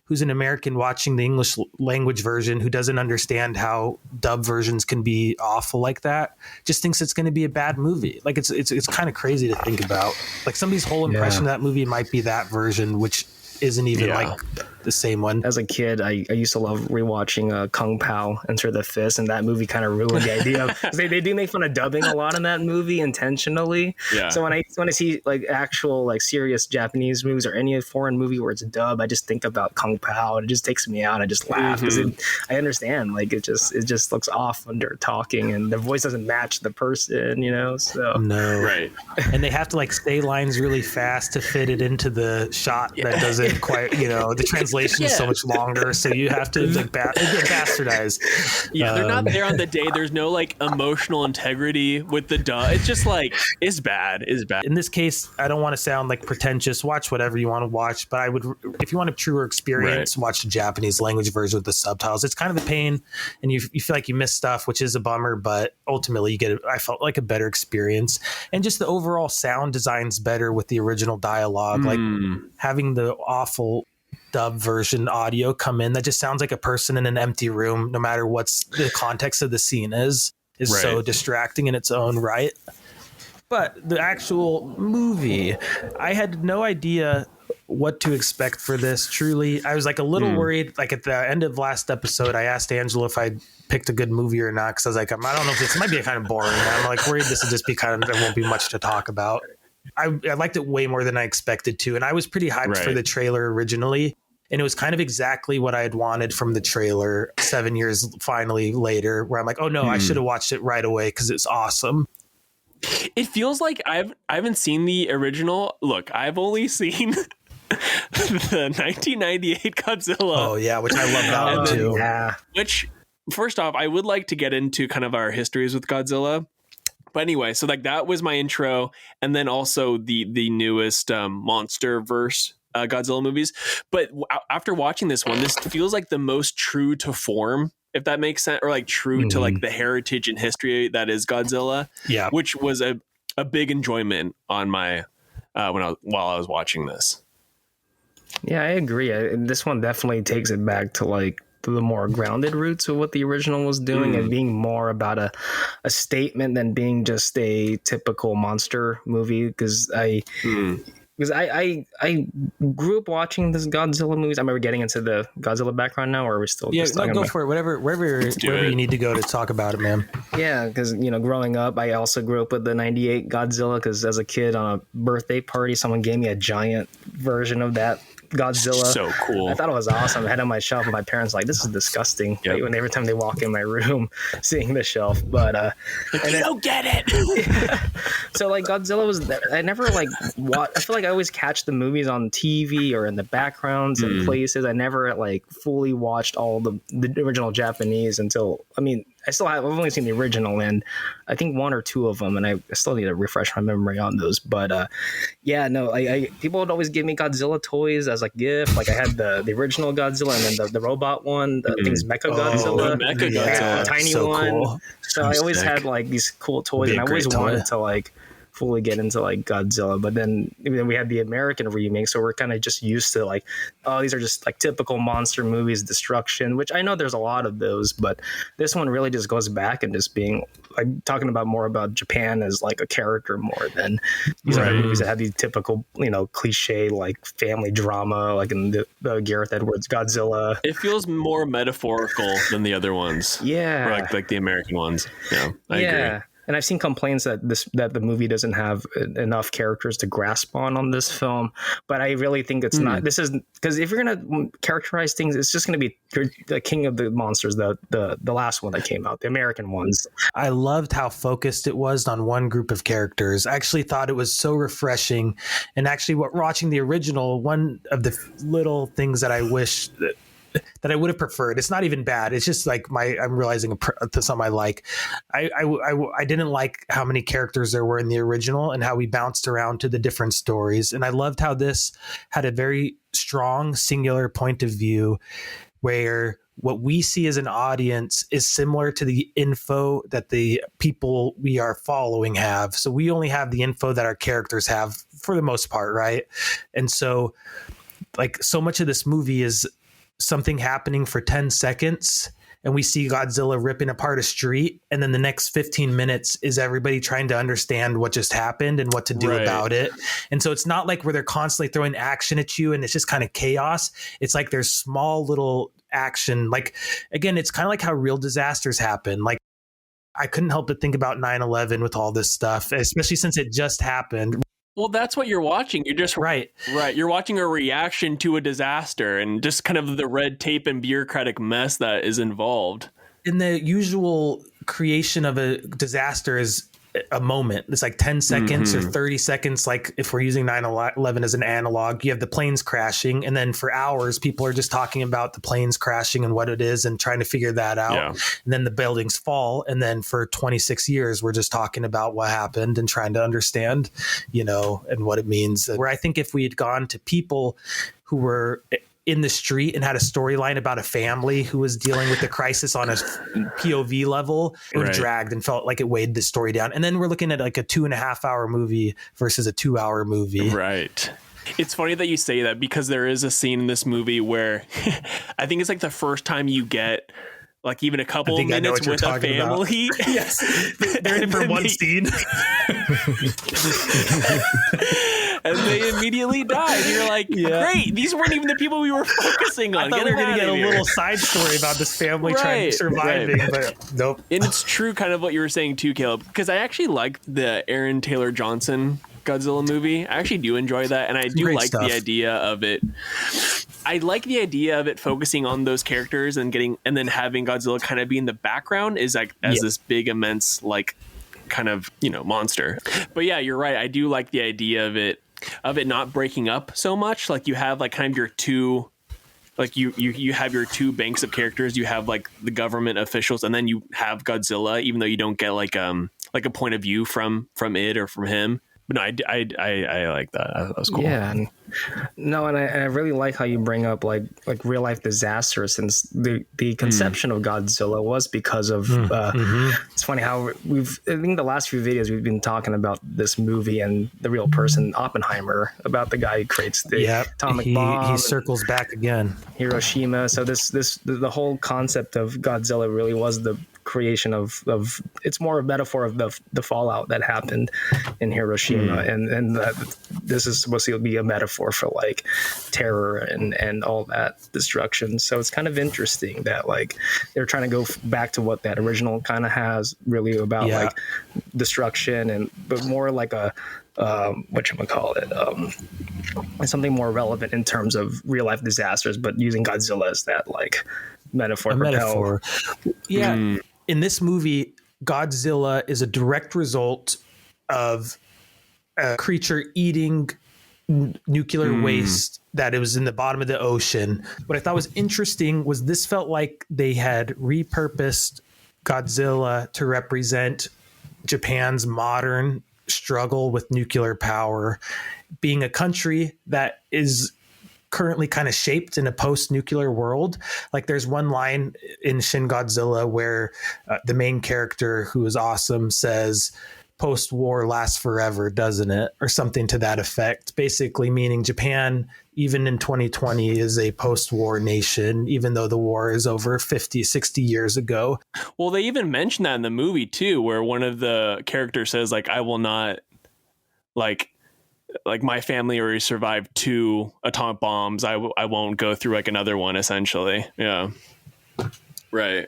who's an American watching the English language version who doesn't understand how dub versions can be awful like that just thinks it's going to be a bad movie. Like it's kind of crazy to think about. Like somebody's whole impression of that movie might be that version, which isn't even like the same one. As a kid, I used to love rewatching Kung Pao, Enter the Fist, and that movie kind of ruined the idea of, they do make fun of dubbing a lot in that movie intentionally. Yeah. So when I see like actual like serious Japanese movies or any foreign movie where it's dub, I just think about Kung Pao and it just takes me out. I just laugh because I understand like it just looks off when they're talking and their voice doesn't match the person, you know. So and they have to like say lines really fast to fit it into the shot that doesn't quite, you know, the translation is so much longer, so you have to like bastardized. They're not there on the day. There's no like emotional integrity with the dub. It's just like it's bad. In this case, I don't want to sound like pretentious. Watch whatever you want to watch, but I would, if you want a truer experience, watch the Japanese language version with the subtitles. It's kind of a pain, and you feel like you miss stuff, which is a bummer. But ultimately, you get I felt like a better experience, and just the overall sound design's better with the original dialogue. Like having the awful dub version audio come in that just sounds like a person in an empty room, no matter what's the context of the scene is so distracting in its own right. But the actual movie, I had no idea what to expect for this. Truly, I was like a little worried. Like at the end of last episode, I asked Angelo if I picked a good movie or not, because I was like, I don't know if this might be kind of boring. I'm like worried this will just be there won't be much to talk about. I liked it way more than I expected to. And I was pretty hyped for the trailer originally. And it was kind of exactly what I had wanted from the trailer 7 years finally later, where I'm like, oh no, I should have watched it right away because it's awesome. It feels like I haven't seen the original. Look, I've only seen the 1998 Godzilla. Oh yeah, which I love that one too. Yeah. Which, first off, I would like to get into kind of our histories with Godzilla. But anyway, so like that was my intro, and then also the newest monster verse Godzilla movies. But after watching this one, this feels like the most true to form, if that makes sense, or like true to like the heritage and history that is Godzilla. Yeah, which was a big enjoyment on my while I was watching this. Yeah, I agree. This one definitely takes it back to like the more grounded roots of what the original was doing and being more about a statement than being just a typical monster movie. Because I grew up watching this Godzilla movies. I remember getting into the Godzilla background now, or are we still yeah, just no, talking go about... for it. Wherever you need to go to talk about it, man. Yeah, because, you know, growing up, I also grew up with the 98 Godzilla because as a kid on a birthday party, someone gave me a giant version of that Godzilla. So cool. I thought it was awesome. I had it on my shelf, and my parents were like, this is disgusting. Yep. Like, when every time they walk in my room seeing the shelf. But you don't get it. so like Godzilla was, I never like I feel like I always catch the movies on TV or in the backgrounds and places. I never like fully watched all the original Japanese until, I mean, I've only seen the original and I think one or two of them, and I still need to refresh my memory on those. But yeah, no, I people would always give me Godzilla toys as a gift. Like I had the original Godzilla and then the robot one. I think it's Mecha Godzilla, the Mecha yeah, Godzilla, tiny so one. Cool. So I always had like these cool toys, and I always wanted to like fully get into like Godzilla. But then we had the American remake, so we're kind of just used to like, oh, these are just like typical monster movies, destruction, which I know there's a lot of those, but this one really just goes back and just being like talking about more about Japan as like a character more than these other movies that have these typical, you know, cliche like family drama, like in the Gareth Edwards Godzilla. It feels more metaphorical than the other ones. Yeah, or like the American ones. Yeah, I agree. And I've seen complaints that the movie doesn't have enough characters to grasp on this film, but I really think it's not. This is because if you're gonna characterize things, it's just gonna be the King of the Monsters, the last one that came out, the American ones. I loved how focused it was on one group of characters. I actually thought it was so refreshing, and actually, watching the original, one of the little things that I wish that I would have preferred. It's not even bad. It's just like I'm realizing to something I like. I didn't like how many characters there were in the original and how we bounced around to the different stories. And I loved how this had a very strong singular point of view where what we see as an audience is similar to the info that the people we are following have. So we only have the info that our characters have for the most part, right? And so like so much of this movie is something happening for 10 seconds and we see Godzilla ripping apart a street, and then the next 15 minutes is everybody trying to understand what just happened and what to do about it. And so it's not like where they're constantly throwing action at you and it's just kind of chaos. It's like there's small little action. Like, again, it's kind of like how real disasters happen. Like I couldn't help but think about 9/11 with all this stuff, especially since it just happened. Well, that's what you're watching. You're just right. You're watching a reaction to a disaster and just kind of the red tape and bureaucratic mess that is involved. In the usual creation of a disaster is a moment. It's like 10 seconds or 30 seconds. Like if we're using 9/11 as an analog, you have the planes crashing. And then for hours, people are just talking about the planes crashing and what it is and trying to figure that out. Yeah. And then the buildings fall. And then for 26 years, we're just talking about what happened and trying to understand, you know, and what it means. Where I think if we had gone to people who were in the street and had a storyline about a family who was dealing with the crisis on a POV level, it dragged and felt like it weighed the story down. And then we're looking at like a 2.5 hour movie versus a 2 hour movie. Right. It's funny that you say that because there is a scene in this movie where I think it's like the first time you get like even a couple of minutes with a family. Yes. They're in for one scene. And they immediately died. You're like, great. These weren't even the people we were focusing on. I thought we were going to get a little side story about this family trying to surviving, but nope. And it's true kind of what you were saying too, Caleb, because I actually liked the Aaron Taylor Johnson Godzilla movie. I actually do enjoy that. And I do like the idea of it. I like the idea of it focusing on those characters and then having Godzilla kind of be in the background is like as this big, immense, like kind of, you know, monster. But yeah, you're right. I do like the idea of it not breaking up so much. Like you have like kind of your two, like you have your two banks of characters. You have like the government officials, and then you have Godzilla, even though you don't get like like a point of view from it or from him. But no, I like that. That was cool. Yeah, and I really like how you bring up like real life disasters, since the conception of Godzilla was because of. It's funny how I think the last few videos we've been talking about this movie and the real person Oppenheimer, about the guy who creates the atomic bomb. He circles back again. Hiroshima. So the whole concept of Godzilla really was the creation of it's more a metaphor of the fallout that happened in Hiroshima, and this is supposed to be a metaphor for like terror and all that destruction. So it's kind of interesting that like they're trying to go back to what that original kind of has, really about like destruction, but more like a something more relevant in terms of real life disasters, but using Godzilla as that like metaphor. Yeah. In this movie, Godzilla is a direct result of a creature eating nuclear waste that it was in the bottom of the ocean. What I thought was interesting was this felt like they had repurposed Godzilla to represent Japan's modern struggle with nuclear power, being a country that is currently kind of shaped in a post-nuclear world. Like there's one line in Shin Godzilla where the main character, who is awesome, says, "Post-war lasts forever, doesn't it?" Or something to that effect, basically meaning Japan, even in 2020, is a post-war nation, even though the war is over 50, 60 years ago. Well, they even mentioned that in the movie too, where one of the characters says like, "I will not like my family already survived 2 atomic bombs. I won't go through like another one," essentially. Yeah. Right.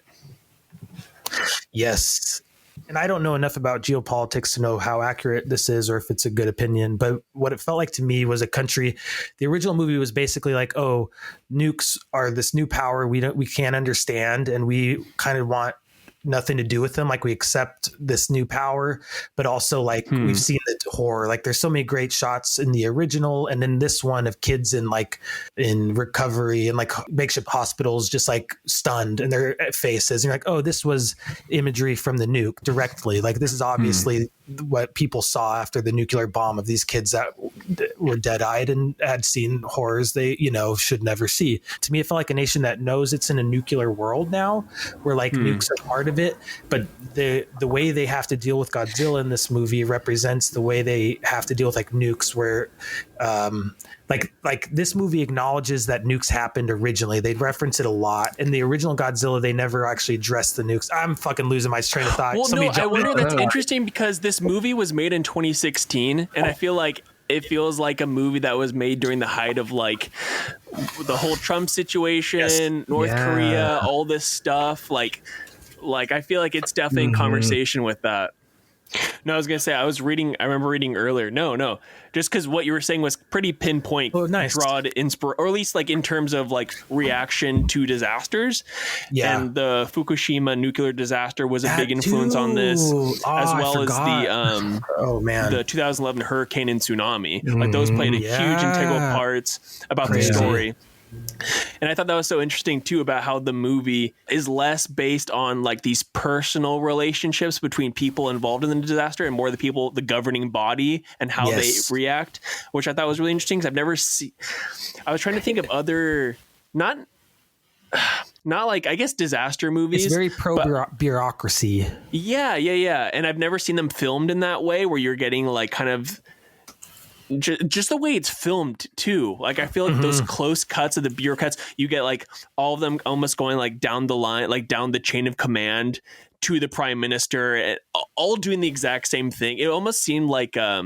Yes. And I don't know enough about geopolitics to know how accurate this is or if it's a good opinion, but what it felt like to me was a country. The original movie was basically like, oh, nukes are this new power we can't understand, and we kind of want nothing to do with them. Like we accept this new power, but also like we've seen the horror. Like there's so many great shots in the original and in this one of kids in recovery and like makeshift hospitals, just like stunned in their faces. And you're like, oh, this was imagery from the nuke directly. Like this is obviously what people saw after the nuclear bomb, of these kids that were dead-eyed and had seen horrors they, should never see. To me, it felt like a nation that knows it's in a nuclear world now, where like nukes are part of it, but the way they have to deal with Godzilla in this movie represents the way they have to deal with like nukes, where like this movie acknowledges that nukes happened originally. They reference it a lot. In the original Godzilla, they never actually addressed the nukes. I'm fucking losing my train of thought. Well, I wonder, that's interesting because this movie was made in 2016, and I feel like it feels like a movie that was made during the height of like the whole Trump situation, North Korea, all this stuff. Like I feel like it's definitely in conversation with that. No, I was going to say, I remember reading earlier. No, just because what you were saying was pretty pinpoint, broad or at least like in terms of like reaction to disasters. Yeah. And the Fukushima nuclear disaster was a big influence on this, as well as the 2011 hurricane and tsunami. Like those played a huge integral parts about the story. And I thought that was so interesting too, about how the movie is less based on like these personal relationships between people involved in the disaster and more the governing body and how they react, which I thought was really interesting, because I've never seen. I was trying to think of other not like, I guess, disaster movies. It's very pro-bureaucracy. Yeah. And I've never seen them filmed in that way, where you're getting like kind of just the way it's filmed too. Like I feel like those close cuts of the bureaucrats, you get like all of them almost going like down the line, like down the chain of command to the prime minister, and all doing the exact same thing. It almost seemed like I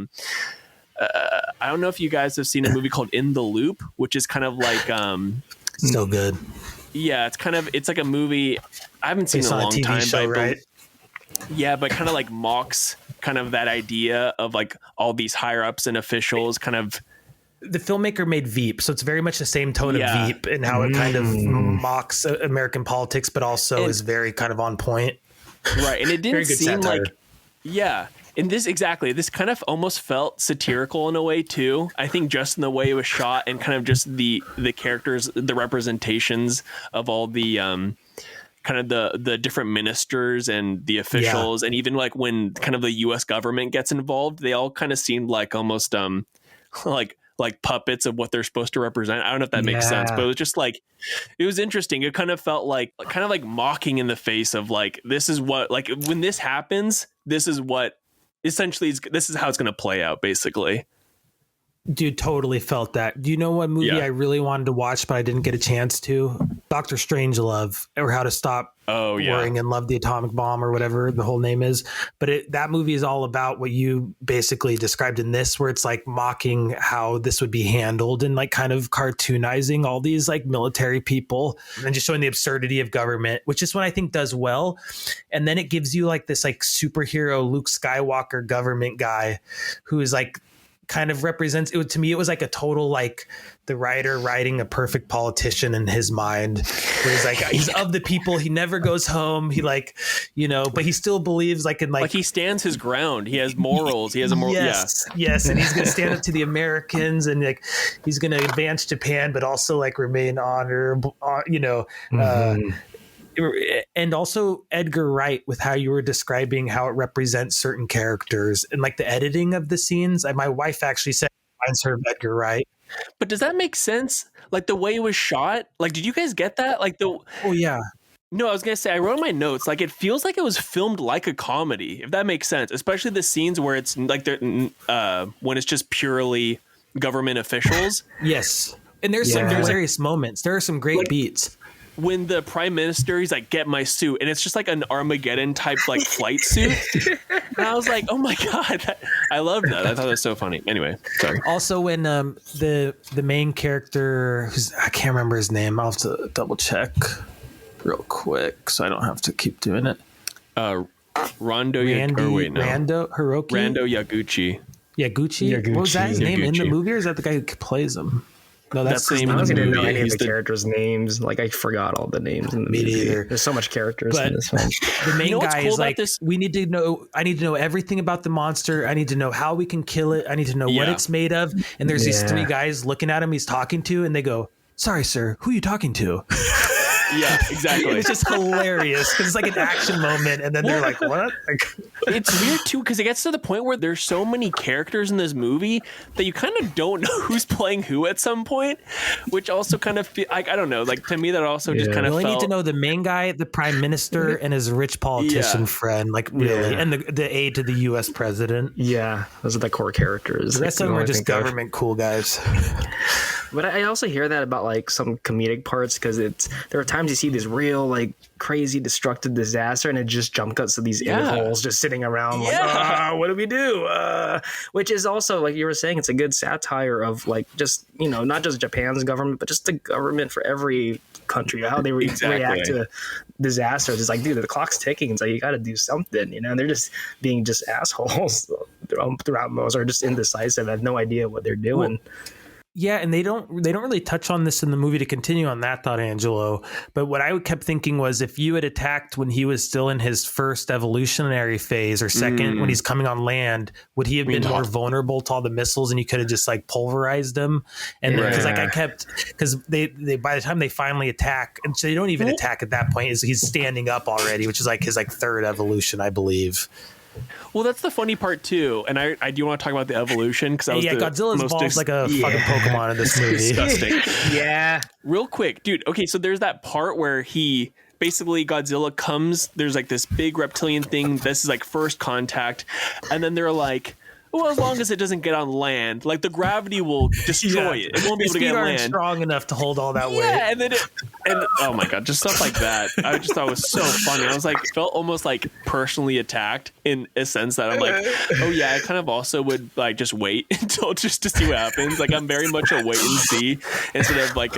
don't know if you guys have seen a movie called In the Loop, which is kind of like so good. Yeah, it's like a movie I haven't seen in a long time, show, right? Yeah, but kind of like mocks kind of that idea of like all these higher ups and officials kind of. The filmmaker made Veep, so it's very much the same tone of Veep and how it kind of mocks American politics, but also is very kind of on point. Right, and it didn't seem satire. And this kind of almost felt satirical in a way too. I think just in the way it was shot and kind of just the characters, the representations of all the kind of the different ministers and the officials, and even like when kind of the U.S. government gets involved, they all kind of seemed like almost like puppets of what they're supposed to represent. I don't know if that makes sense, but it was just like, it was interesting. It kind of felt like kind of like mocking in the face of like, this is what, like when this happens, this is what essentially this is how it's going to play out basically. Dude, totally felt that. Do you know what movie I really wanted to watch, but I didn't get a chance to? Dr. Strangelove, or How to Stop Worrying and Love the Atomic Bomb, or whatever the whole name is. But that movie is all about what you basically described in this, where it's like mocking how this would be handled and like kind of cartoonizing all these like military people and just showing the absurdity of government, which is what I think does well. And then it gives you like this like superhero Luke Skywalker government guy who is like, kind of represents it. To me, it was like a total like the writer writing a perfect politician in his mind, where he's like he's of the people, he never goes home, he like, you know, but he still believes like in like he stands his ground, he has morals, he has a moral. Yes, and he's gonna stand up to the Americans, and like he's gonna advance Japan but also like remain honorable, you know. And also Edgar Wright, with how you were describing how it represents certain characters and like the editing of the scenes. My wife actually said it reminds her of Edgar Wright. But does that make sense? Like the way it was shot? Like, did you guys get that? Like the... Oh, yeah. No, I was going to say, I wrote in my notes, like it feels like it was filmed like a comedy, if that makes sense. Especially the scenes where it's like when it's just purely government officials. Yes. And there's some hilarious moments. There are some great beats. When the prime minister, he's like, get my suit, and it's just like an Armageddon type like flight suit. And I was like, oh my God, I love that. I thought it was so funny. Anyway, sorry. Also, when the main character, I can't remember his name, I'll have to double check real quick so I don't have to keep doing it. Rando Yaguchi. Yaguchi? What was that his name in the movie, or is that the guy who plays him? No, that's the name. I didn't know any of the characters' names. Like I forgot all the names in the movie. Neither. There's so much characters in this film. The main guy is like, we need to know. I need to know everything about the monster. I need to know how we can kill it. I need to know what it's made of. And there's these three guys looking at him. He's talking to, and they go, "Sorry, sir, who are you talking to?" Yeah, exactly. It's just hilarious because it's like an action moment, and then they're like, "What?" Like, it's weird too because it gets to the point where there's so many characters in this movie that you kind of don't know who's playing who at some point, which also kind of feel like, I don't know, like to me that also just kind of. You only need to know the main guy, the prime minister, and his rich politician friend, like really, and the aide to the U.S. president. Yeah, those are the core characters. The rest of them are just government cool guys. But I also hear that about like some comedic parts because there are times you see this real like crazy destructive disaster and it just jump cuts to these a-holes just sitting around like, what do we do? Which is also, like you were saying, it's a good satire of like just, you know, not just Japan's government, but just the government for every country, how they react to disasters. It's like, dude, the clock's ticking. It's like, you got to do something, you know, and they're just being just assholes throughout most, or just indecisive, have no idea what they're doing. Yeah, and they don't really touch on this in the movie to continue on that thought, Angelo. But what I kept thinking was, if you had attacked when he was still in his first evolutionary phase or second, when he's coming on land, would he have been more vulnerable to all the missiles, and you could have just like pulverized them? And because they by the time they finally attack, and so they don't even attack at that point, is he's standing up already, which is like his like third evolution, I believe. Well, that's the funny part too, and I do want to talk about the evolution because Godzilla's evolved like a fucking Pokemon in this movie. Disgusting. Yeah. Real quick, dude. Okay, so there's that part where Godzilla comes. There's like this big reptilian thing. This is like first contact, and then they're like, well, as long as it doesn't get on land, like the gravity will destroy it. It won't be able to get on land. Strong enough to hold all that weight. Yeah, and oh my God, just stuff like that. I just thought it was so funny. I was like, felt almost like personally attacked in a sense that I'm like, oh yeah, I kind of also would like just wait until just to see what happens. Like I'm very much a wait and see instead of like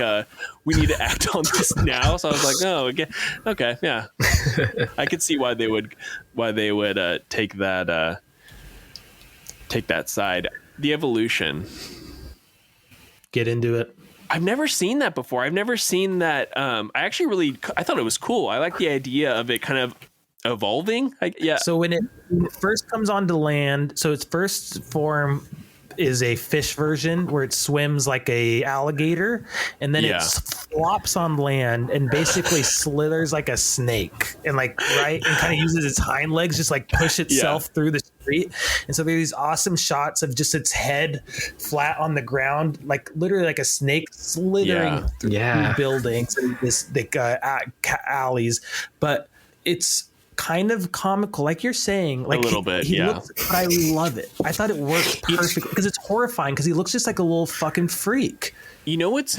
we need to act on this now. So I was like, no, okay, yeah, I could see why they would take that. Take that side. The evolution. Get into it. I've never seen that before. I've never seen that. I thought it was cool. I like the idea of it kind of evolving. So when it first comes onto land, so its first form is a fish version where it swims like a alligator, and then it flops on land and basically slithers like a snake, and like and kind of uses its hind legs just like push itself through the street. And so there are these awesome shots of just its head flat on the ground, like literally like a snake slithering through buildings and this alleys. But it's kind of comical, like you're saying, like a little bit. He looks, but I love it. I thought it worked perfectly because it's horrifying because he looks just like a little fucking freak. You know what's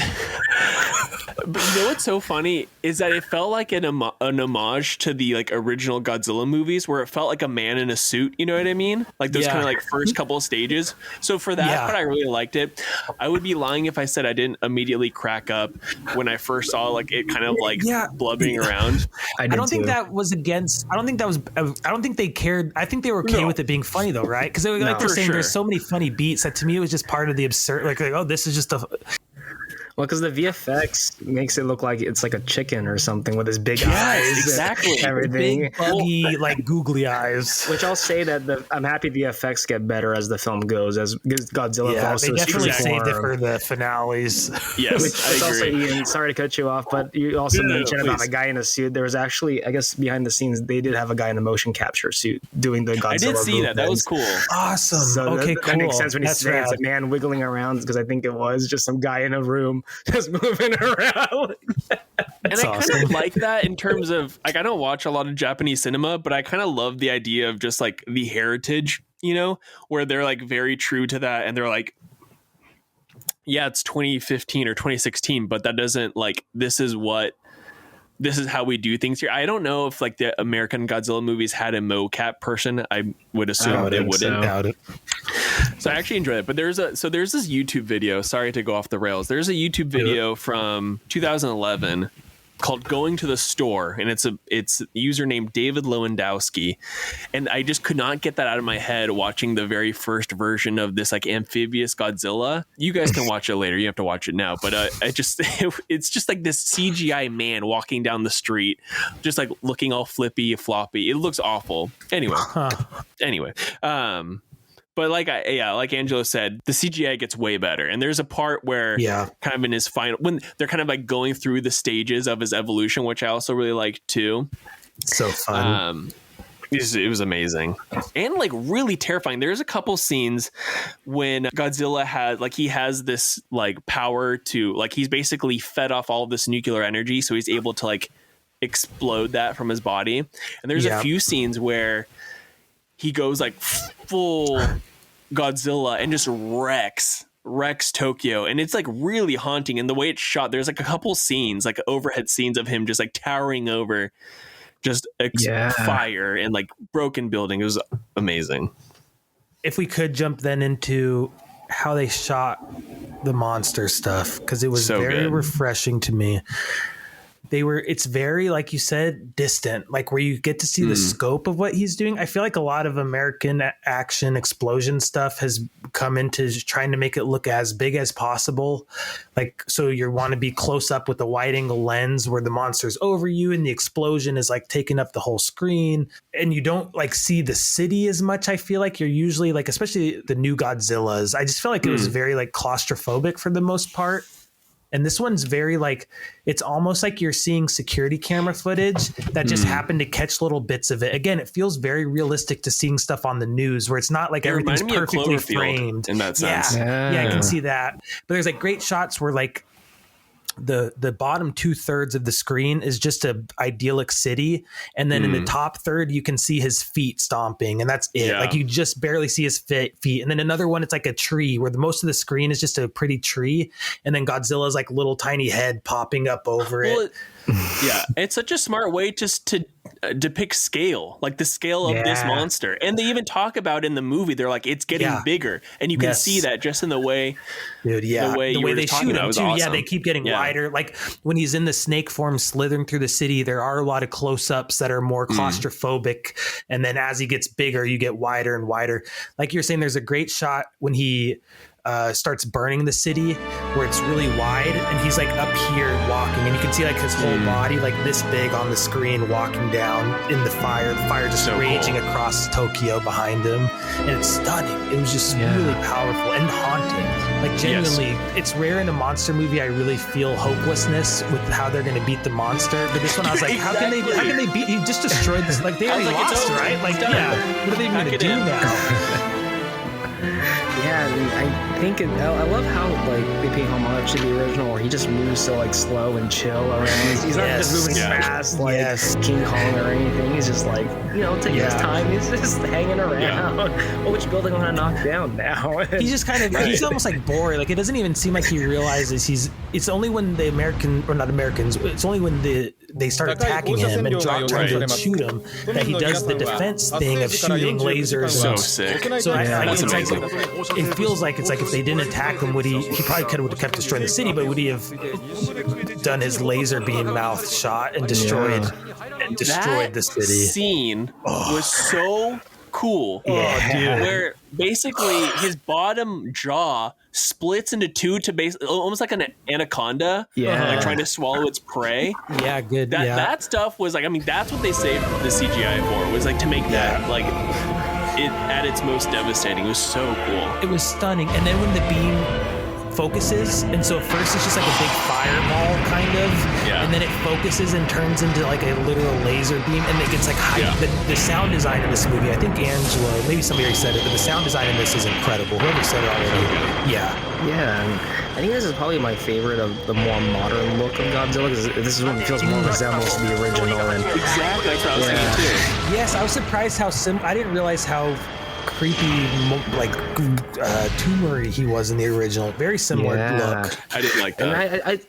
so funny is that it felt like an homage to the like original Godzilla movies, where it felt like a man in a suit. You know what I mean? Like those kind of like first couple of stages. So for that part, I really liked it. I would be lying if I said I didn't immediately crack up when I first saw like it kind of like blubbering around. I don't think that was against. I don't think that was. I don't think they cared. I think they were okay with it being funny though, right? Because like they're saying, there's so many funny beats that to me it was just part of the absurd. Like oh, this is just a. Well, because the VFX makes it look like it's like a chicken or something with his big eyes. Exactly. And everything. Big, buggy, like googly eyes. Which I'll say that I'm happy the effects get better as the film goes, as Godzilla evolves. They definitely saved it for the finales. Yes, Which also, Ian, sorry to cut you off, but you also mentioned about a guy in a suit. There was actually, I guess, behind the scenes, they did have a guy in a motion capture suit doing the Godzilla I did see movement. that was cool. Awesome. So okay, that cool. makes sense when you say it's a man wiggling around, because I think it was just some guy in a room just moving around. And I kind of like that in terms of like I don't watch a lot of Japanese cinema, but I kind of love the idea of just like the heritage, you know, where they're like very true to that, and they're like, yeah, it's 2015 or 2016, but that doesn't like this is how we do things here. I don't know if like the American Godzilla movies had a mocap person. I would assume they wouldn't. Doubt it. So I actually enjoyed it. But there's this YouTube video. Sorry to go off the rails. There's a YouTube video from 2011 called "Going to the Store," and it's username David Lewandowski, and I just could not get that out of my head watching the very first version of this like amphibious Godzilla. You guys can watch it later. You have to watch it now, but it's just like this CGI man walking down the street, just like looking all flippy floppy. It looks awful. Anyway. But like Angelo said, the CGI gets way better. And there's a part where kind of in his final, when they're kind of like going through the stages of his evolution, which I also really liked too. So fun. It was amazing and like really terrifying. There's a couple scenes when Godzilla has this like power to like, he's basically fed off all of this nuclear energy. So he's able to like explode that from his body. And there's a few scenes where he goes like full Godzilla and just wrecks Tokyo, and it's like really haunting. And the way it's shot, there's like a couple scenes, like overhead scenes of him just like towering over just fire and like broken building. It was amazing. If we could jump then into how they shot the monster stuff, because it was so very refreshing to me. It's very, like you said, distant, like where you get to see the scope of what he's doing. I feel like a lot of American action explosion stuff has come into trying to make it look as big as possible. Like, so you want to be close up with a wide angle lens where the monster's over you and the explosion is like taking up the whole screen, and you don't like see the city as much. I feel like you're usually like, especially the new Godzillas, I just feel like it was very like claustrophobic for the most part. And this one's very like, it's almost like you're seeing security camera footage that just happened to catch little bits of it. Again, it feels very realistic to seeing stuff on the news where it's not like everything's perfectly framed. In that sense. Yeah, I can see that. But there's like great shots where like the bottom 2/3 of the screen is just a idyllic city, and then in the top third you can see his feet stomping, and that's it. Like you just barely see his feet. And then another one, it's like a tree where most of the screen is just a pretty tree, and then Godzilla's like little tiny head popping up over it. Yeah, it's such a smart way just to depict scale, like the scale of this monster. And they even talk about in the movie, they're like, it's getting bigger, and you can see that just in the way, dude. Yeah, the way they shoot him too. Awesome. Yeah, they keep getting wider. Like when he's in the snake form slithering through the city, there are a lot of close-ups that are more claustrophobic, and then as he gets bigger, you get wider and wider. Like you're saying, there's a great shot when he starts burning the city, where it's really wide, and he's like up here walking, and you can see like his whole body like this big on the screen walking down in the fire just so raging across Tokyo behind him, and it's stunning. It was just really powerful and haunting. Like genuinely, it's rare in a monster movie I really feel hopelessness with how they're going to beat the monster, but this one I was like, how can they beat? He just destroyed this. Like they already lost, right? Like what are they going to do now? Yeah, I think I love how like they pay homage to the original, where he just moves so like slow and chill around. He's not just moving fast like King Kong or anything. He's just like taking his time. He's just hanging around. Yeah. Oh, which building I want to knock down now? He's just kind of he's almost like bored. Like it doesn't even seem like he realizes it's only when the it's only when they start attacking him and trying to shoot him that he does the defense thing of shooting lasers. So sick. So it's amazing. Like, it feels like it's like if they didn't attack him, he probably would have kept destroying the city, but would he have done his laser beam mouth shot and destroyed the city? Scene was so cool. Dude. Where basically his bottom jaw splits into two to almost like an anaconda, like trying to swallow its prey. Yeah, good. That stuff was like, I mean, that's what they saved the CGI for, was like to make that like it at its most devastating. It was so cool. It was stunning. And then when the beam focuses, and so at first it's just like a big fireball kind of, and then it focuses and turns into like a literal laser beam, and it gets like the sound design in this movie, I think Angelo, maybe somebody already said it, but the sound design in this is incredible. Whoever said it already. And I think this is probably my favorite of the more modern look of Godzilla, because this is what feels more resembles to the original. And exactly, that's what I was thinking too. Yes, I was surprised how I didn't realize how creepy, like tumory he was in the original. Very similar look. I didn't like that.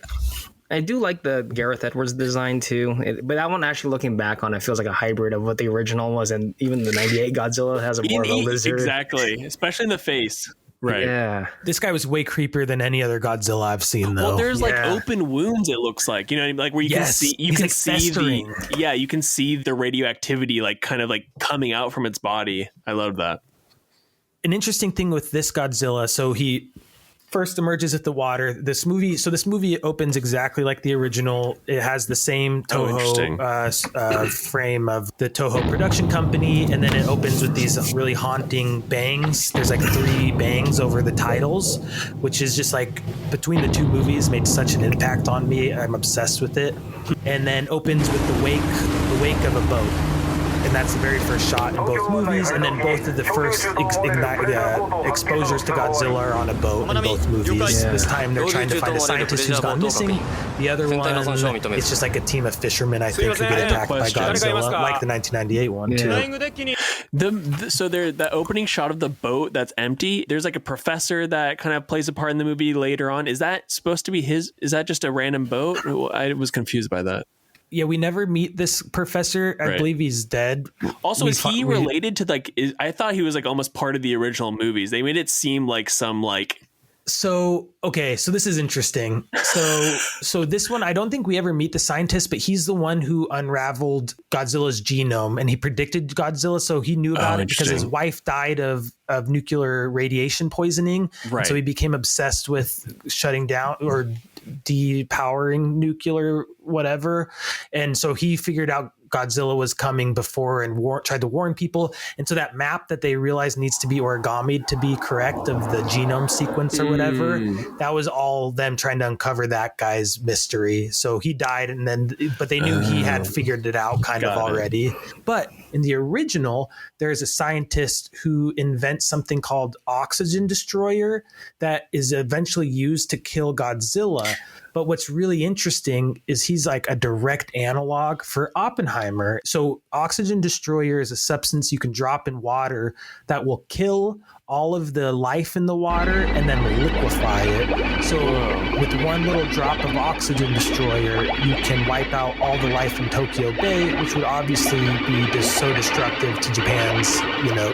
And I do like the Gareth Edwards design too, but that one, actually looking back on it, feels like a hybrid of what the original was, and even the '98 Godzilla has a more of a lizard. Exactly, especially in the face. Right. Yeah. This guy was way creepier than any other Godzilla I've seen, though. Well, there's like open wounds. It looks like, like where you can see you can see the radioactivity like kind of like coming out from its body. I love that. An interesting thing with this Godzilla, so he first emerges at the water. This movie opens exactly like the original. It has the same Toho frame of the Toho production company, and then it opens with these really haunting bangs. There's like 3 bangs over the titles, which is just like, between the two movies, made such an impact on me. I'm obsessed with it. And then opens with the wake of a boat. And that's the very first shot in both movies, and then both of the first exposures to Godzilla are on a boat in both movies. This time they're trying to find a scientist who's gone missing. The other one, it's just like a team of fishermen, I think, who get attacked by Godzilla, like the 1998 one too. So the opening shot of the boat that's empty, there's like a professor that kind of plays a part in the movie later on. Is that supposed to be his? Is that just a random boat? I was confused by that. Yeah, we never meet this professor. I believe he's dead. Also, is he related to like? I thought he was like almost part of the original movies. They made it seem like some like. So this is interesting. So this one, I don't think we ever meet the scientist, but he's the one who unraveled Godzilla's genome, and he predicted Godzilla, so he knew about it because his wife died of nuclear radiation poisoning. Right. So he became obsessed with shutting down or depowering nuclear whatever, and so he figured out Godzilla was coming before and tried to warn people. And so that map that they realized needs to be origamied to be correct of the genome sequence or whatever, that was all them trying to uncover that guy's mystery. So he died, but they knew he had figured it out kind of already. But in the original, there's a scientist who invents something called oxygen destroyer that is eventually used to kill Godzilla. But what's really interesting is he's like a direct analog for Oppenheimer. So oxygen destroyer is a substance you can drop in water that will kill all of the life in the water and then liquefy it. So with one little drop of oxygen destroyer, you can wipe out all the life in Tokyo Bay, which would obviously be just so destructive to Japan's,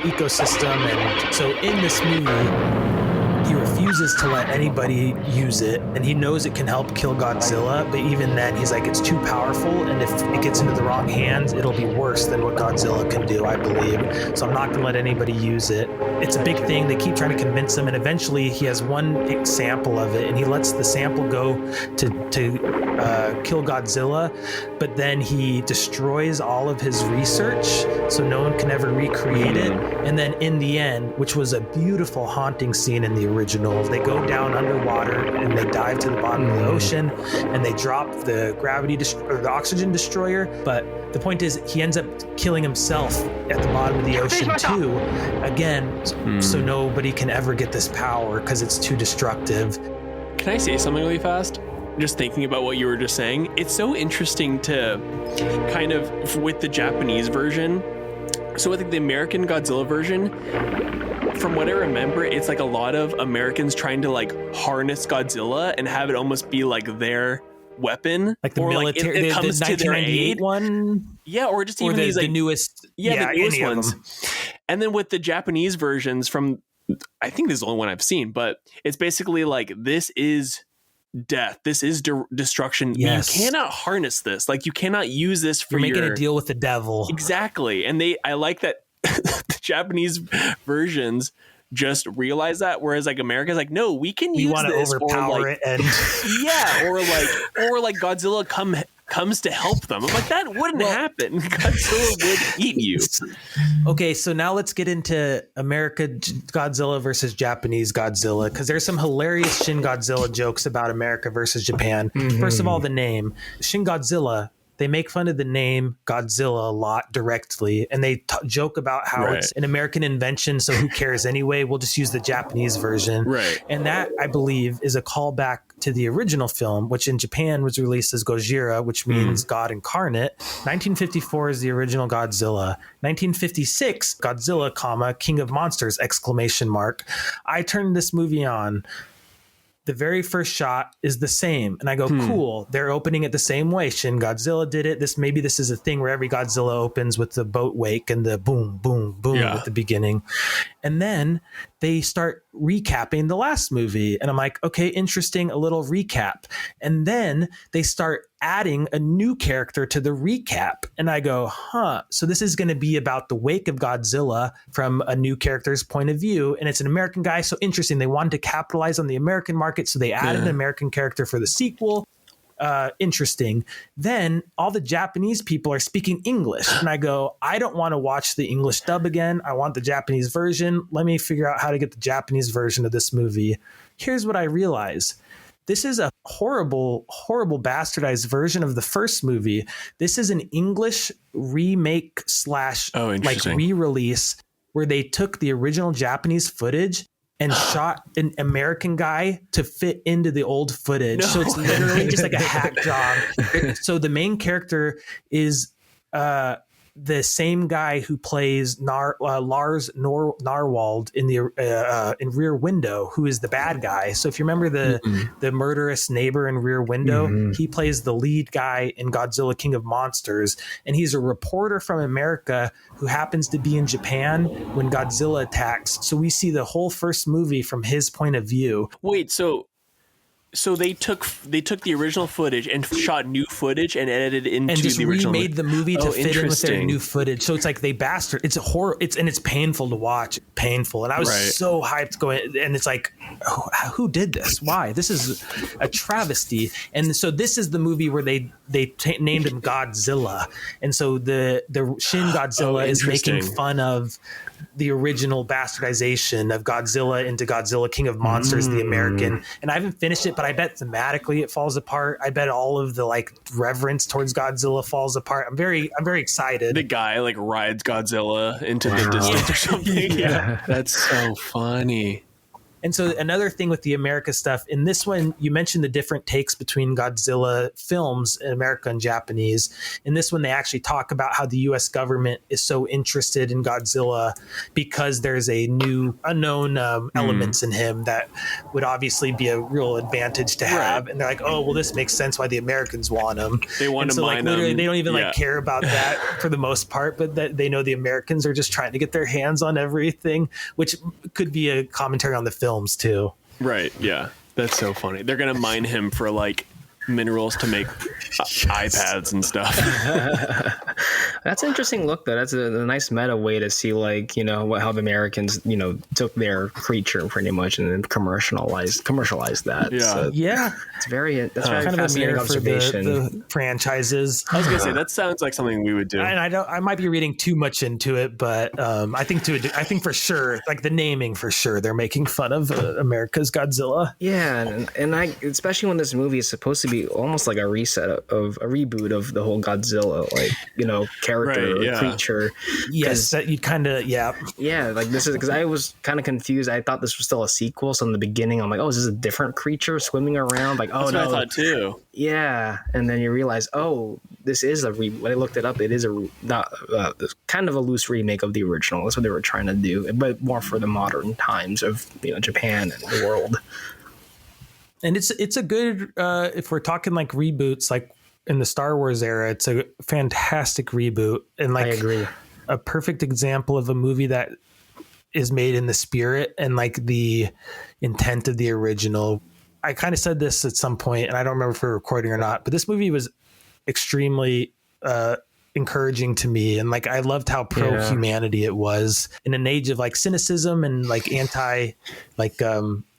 ecosystem. And so in this movie, he refuses to let anybody use it, and he knows it can help kill Godzilla, but even then he's like, it's too powerful, and if it gets into the wrong hands, it'll be worse than what Godzilla can do, I believe. So I'm not going to let anybody use it. It's a big thing. They keep trying to convince him, and eventually he has one example of it, and he lets the sample go to kill Godzilla, but then he destroys all of his research, so no one can ever recreate it. And then in the end, which was a beautiful haunting scene in the original, they go down underwater and they dive to the bottom of the ocean, and they drop the or the oxygen destroyer. But the point is, he ends up killing himself at the bottom of the ocean too, again, so nobody can ever get this power because it's too destructive. Can I say something really fast? Just thinking about what you were just saying, it's so interesting to kind of, with the Japanese version, so with the American Godzilla version, from what I remember, it's like a lot of Americans trying to like harness Godzilla and have it almost be like their weapon, like the or military, like it comes the to their aid. One, yeah, or just or even these like the newest, the newest ones. And then with the Japanese versions, from I think this is the only one I've seen, but it's basically like, this is death, this is destruction. Yes. You cannot harness this, like you cannot use this for You're making a deal with the devil. Exactly. And I like that the Japanese versions just realize that, whereas like America's like, no, we can use this, overpower it, and yeah, or like Godzilla comes to help them. I'm like, that wouldn't happen. Godzilla would eat you. Okay, so now let's get into America Godzilla versus Japanese Godzilla, because there's some hilarious Shin Godzilla jokes about America versus Japan. First of all, the name Shin Godzilla. They make fun of the name Godzilla a lot directly, and they joke about how it's an American invention, so who cares anyway? We'll just use the Japanese version. Right. And that, I believe, is a callback to the original film, which in Japan was released as Gojira, which means God incarnate. 1954 is the original Godzilla. 1956, Godzilla, King of Monsters, ! I turned this movie on. The very first shot is the same. And I go, cool. They're opening it the same way. Shin Godzilla did it. Maybe this is a thing where every Godzilla opens with the boat wake and the boom, boom, boom at the beginning. And then they start recapping the last movie. And I'm like, okay, interesting, a little recap. And then they start adding a new character to the recap. And I go, so this is going to be about the wake of Godzilla from a new character's point of view. And it's an American guy. So interesting. They wanted to capitalize on the American market. So they added an American character for the sequel. Interesting. Then all the Japanese people are speaking English, and I go, I don't want to watch the English dub again. I want the Japanese version. Let me figure out how to get the Japanese version of this movie. Here's what I realize. This is a horrible, horrible bastardized version of the first movie. This is an English remake / like re-release where they took the original Japanese footage and shot an American guy to fit into the old footage. So it's literally just like a hack job. So the main character is the same guy who plays Lars Narwhal in the in Rear Window, who is the bad guy. So if you remember the murderous neighbor in Rear Window, he plays the lead guy in Godzilla King of Monsters, and he's a reporter from America who happens to be in Japan when Godzilla attacks. So we see the whole first movie from his point of view. Wait, so they took the original footage and shot new footage and edited into and just the original. Remade the movie to fit in with their new footage. So it's like they bastard. It's a horror. It's painful to watch. Painful. And I was so hyped going. And it's like, who did this? Why? This is a travesty. And so this is the movie where they named him Godzilla. And so the Shin Godzilla is making fun of the original bastardization of Godzilla into Godzilla King of Monsters, the American. And I haven't finished it, but I bet thematically it falls apart. I bet all of the like reverence towards Godzilla falls apart. I'm very excited. The guy like rides Godzilla into the distance or something. That's so funny. And so another thing with the America stuff, in this one, you mentioned the different takes between Godzilla films in America and Japanese. In this one, they actually talk about how the U.S. government is so interested in Godzilla because there's a new unknown elements in him that would obviously be a real advantage to have. And they're like, oh, well, this makes sense why the Americans want him. They want to mine literally, them. they don't even care about that for the most part, but that they know the Americans are just trying to get their hands on everything, which could be a commentary on the film films too. Right. Yeah. That's so funny. They're going to mine him for like minerals to make iPads and stuff. That's an interesting look, though. That's a nice meta way to see, like, how the Americans, took their creature pretty much and then commercialized that. Yeah. So that's very Kind of a fascinating mirror for observation. the franchises. I was going to say, that sounds like something we would do. And I might be reading too much into it, but I think for sure, like the naming for sure, they're making fun of America's Godzilla. Yeah, and I especially when this movie is supposed to be almost like a reboot of the whole Godzilla, character or creature. Yes, that you kind of yeah. Like this is because I was kind of confused. I thought this was still a sequel, so in the beginning I'm like, oh, is this a different creature swimming around? Like, oh, that's what I thought too. Yeah, and then you realize, oh, this is a when I looked it up, it is kind of a loose remake of the original. That's what they were trying to do, but more for the modern times of Japan and the world. And it's a good if we're talking like reboots, like in the Star Wars era, it's a fantastic reboot and like I agree. A perfect example of a movie that is made in the spirit and like the intent of the original. I kind of said this at some point, and I don't remember if we were recording or not, but this movie was extremely encouraging to me, and like I loved how pro humanity it was in an age of like cynicism and like anti like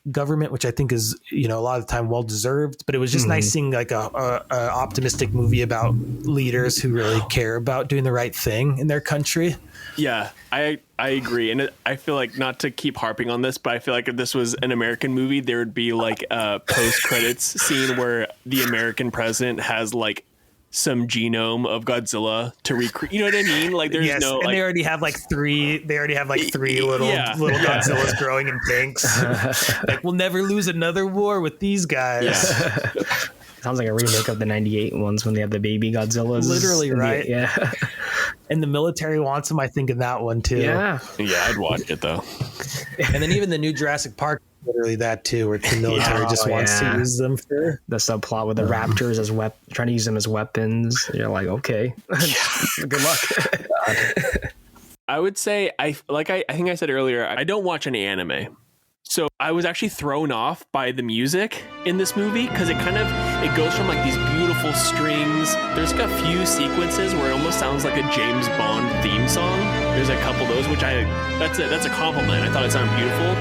government, which I think is a lot of the time well deserved, but it was just nice seeing like a optimistic movie about leaders who really care about doing the right thing in their country. Yeah, I agree, and I feel like, not to keep harping on this, but I feel like if this was an American movie, there would be like a post credits scene where the American president has like some genome of Godzilla to recreate. You know what I mean? Like there's and like, they already have like three little Godzillas growing in tanks. Like we'll never lose another war with these guys. Yeah. Sounds like a remake of the 98 ones when they have the baby Godzillas. Literally, right? Yeah. And the military wants them, I think, in that one too. Yeah, I'd watch it though. And then even the new Jurassic Park, literally that too, where the military just wants to use them for the subplot with the raptors as trying to use them as weapons. You're like, okay, good luck. I would say I think I said earlier, I don't watch any anime. So I was actually thrown off by the music in this movie because it goes from like these beautiful strings. There's like a few sequences where it almost sounds like a James Bond theme song. There's a couple of those, which that's a compliment. I thought it sounded beautiful.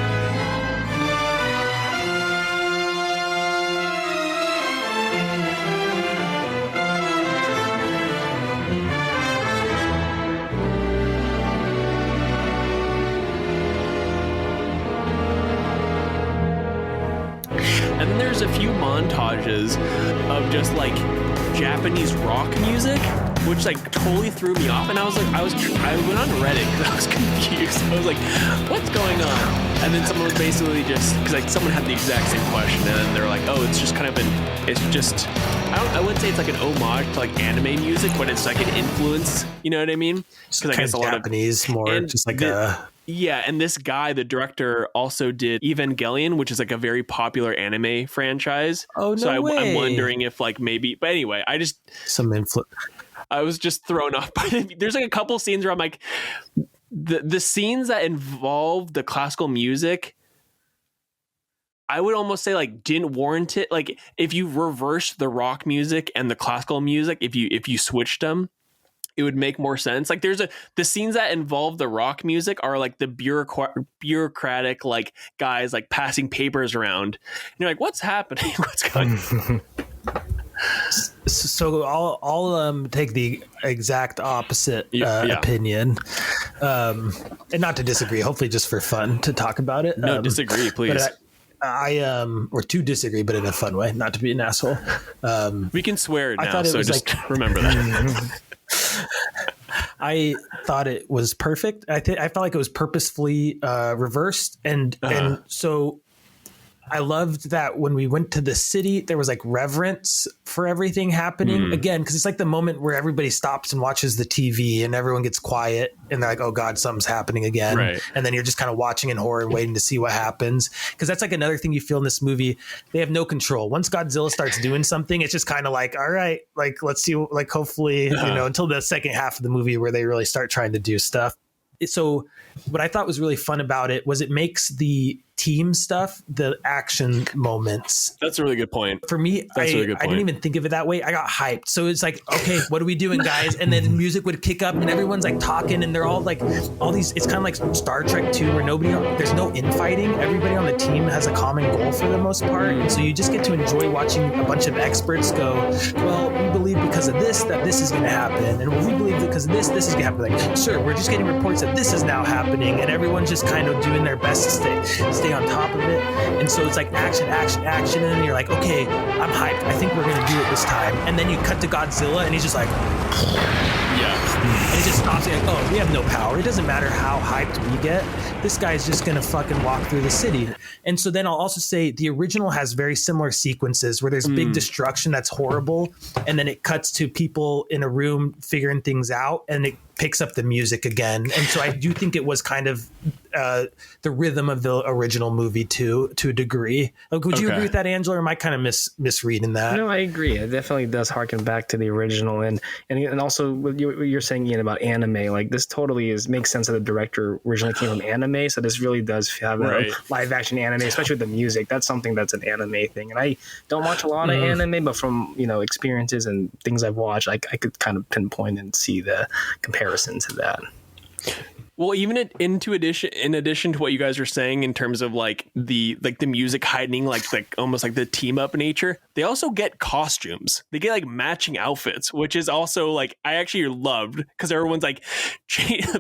And then there's a few montages of just like Japanese rock music, which like totally threw me off. And I went on Reddit because I was confused. I was like, what's going on? And then someone was basically because like someone had the exact same question, and then they're like, oh, it's just kind of I wouldn't say it's like an homage to like anime music, but it's like an influence. You know what I mean? Because I guess a lot Japanese more just like Yeah, and this guy, the director, also did Evangelion, which is like a very popular anime franchise. Oh, no way. I'm wondering if like maybe, but anyway, I was just thrown off by it. There's like a couple scenes where I'm like, the scenes that involve the classical music, I would almost say like didn't warrant it. Like if you reverse the rock music and the classical music, if you switched them, it would make more sense. Like the scenes that involve the rock music are like the bureaucratic like guys like passing papers around. And you're like, what's happening? What's going on? So I'll take the exact opposite opinion, and not to disagree. Hopefully, just for fun to talk about it. No, disagree, please. But or to disagree, but in a fun way, not to be an asshole. We can swear now, so just like, remember that. I thought it was perfect. I felt like it was purposefully reversed, and so I loved that when we went to the city, there was like reverence for everything happening again, because it's like the moment where everybody stops and watches the TV and everyone gets quiet and they're like, oh God, something's happening again. Right. And then you're just kind of watching in horror and waiting to see what happens. Because that's like another thing you feel in this movie. They have no control. Once Godzilla starts doing something, it's just kind of like, all right, like, let's see, like, hopefully, until the second half of the movie where they really start trying to do stuff. So what I thought was really fun about it was it makes the team stuff, the action moments. That's a really good point. For me, I didn't even think of it that way. I got hyped. So it's like, okay, what are we doing, guys? And then music would kick up and everyone's like talking and they're all like, all these, it's kind of like Star Trek 2 where there's no infighting. Everybody on the team has a common goal for the most part. And so you just get to enjoy watching a bunch of experts go, well, we believe because of this, that this is going to happen. And we believe because of this is going to happen. Like, sure, we're just getting reports that this is now happening. And everyone's just kind of doing their best to stay on top of it. And so it's like action. And then you're like, okay, I'm hyped. I think we're going to do it this time. And then you cut to Godzilla and he's just like, yeah. And it just stops. Like, oh, we have no power. It doesn't matter how hyped we get. This guy's just going to fucking walk through the city. And so then I'll also say the original has very similar sequences where there's big destruction that's horrible. And then it cuts to people in a room figuring things out and it picks up the music again. And so I do think it was kind of the rhythm of the original movie to a degree. Like, would you agree with that, Angela, or am I kind of misreading that? No, I agree. It definitely does harken back to the original. And also what you're saying, Ian, about anime, like this totally makes sense that the director originally came from anime. So this really does have a live action anime, especially with the music. That's something that's an anime thing. And I don't watch a lot of anime, but from, experiences and things I've watched, I could kind of pinpoint and see the comparison to that. Well, even in addition to what you guys are saying in terms of like the music heightening like almost like the team up nature, they also get costumes. They get like matching outfits, which is also like I actually loved because everyone's like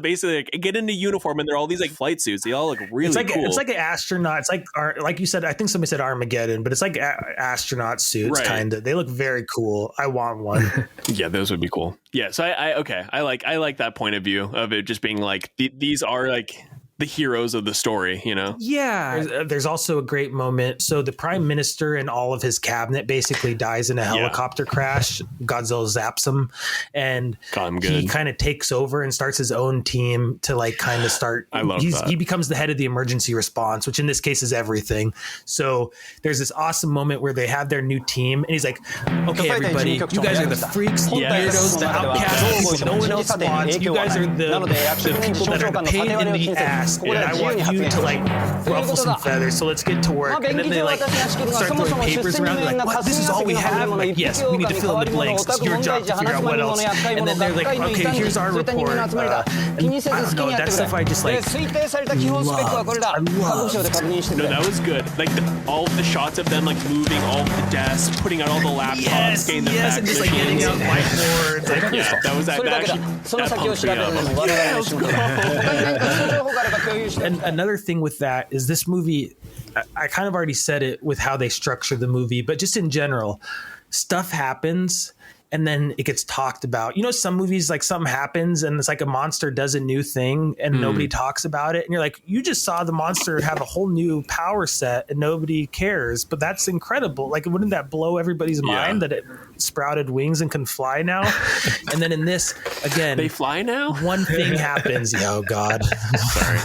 basically like get into uniform and they're all these like flight suits. They all look really cool. It's like an astronaut. It's like you said. I think somebody said Armageddon, but it's like astronaut suits kind of. They look very cool. I want one. Yeah, those would be cool. Yeah, so I like that point of view of it just being like these are like the heroes of the story, Yeah. There's also a great moment. So the prime minister and all of his cabinet basically dies in a helicopter crash. Godzilla zaps him and he kind of takes over and starts his own team to like kind of start. I love that. He becomes the head of the emergency response, which in this case is everything. So there's this awesome moment where they have their new team and he's like, okay, everybody, you guys are the freaks, the weirdos, the outcasts, no one else wants. You guys are the people that are the pain in the ass. And I want you to like ruffle some feathers. So let's get to work. And then they like start throwing papers around. They're like, what? This is all we have? I'm like, yes, we need to fill in the blanks. It's your job to figure out what else. And then they're like, okay, here's our report. And I don't know, that stuff I just like loved. I loved. No, that was good. Like all of the shots of them like moving all of the desks, putting out all the laptops, getting them back. And just like getting out whiteboards. That pumped me up. And another thing with that is this movie, I kind of already said it with how they structure the movie, but just in general, stuff happens and then it gets talked about. Some movies like something happens and it's like a monster does a new thing and nobody talks about it. And you're like, you just saw the monster have a whole new power set and nobody cares. But that's incredible. Like, wouldn't that blow everybody's mind that it sprouted wings and can fly now? And then in this, again, they fly now? One thing happens. Oh, God. Sorry.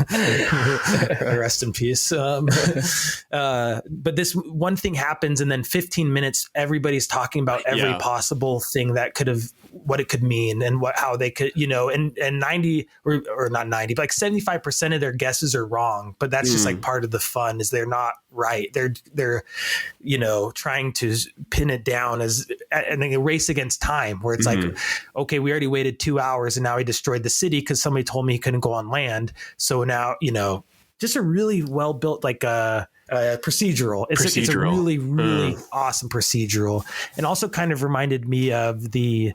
Rest in peace. But this one thing happens and then 15 minutes, everybody's talking about every possible thing that could have, what it could mean and how they could, and 90 or not 90, but like 75% of their guesses are wrong. But that's just like part of the fun is they're not right. They're trying to pin it down as and a race against time where it's like, okay, we already waited 2 hours and now he destroyed the city because somebody told me he couldn't go on land. So now, just a really well built like procedural. It's a really, really awesome procedural, and also kind of reminded me of the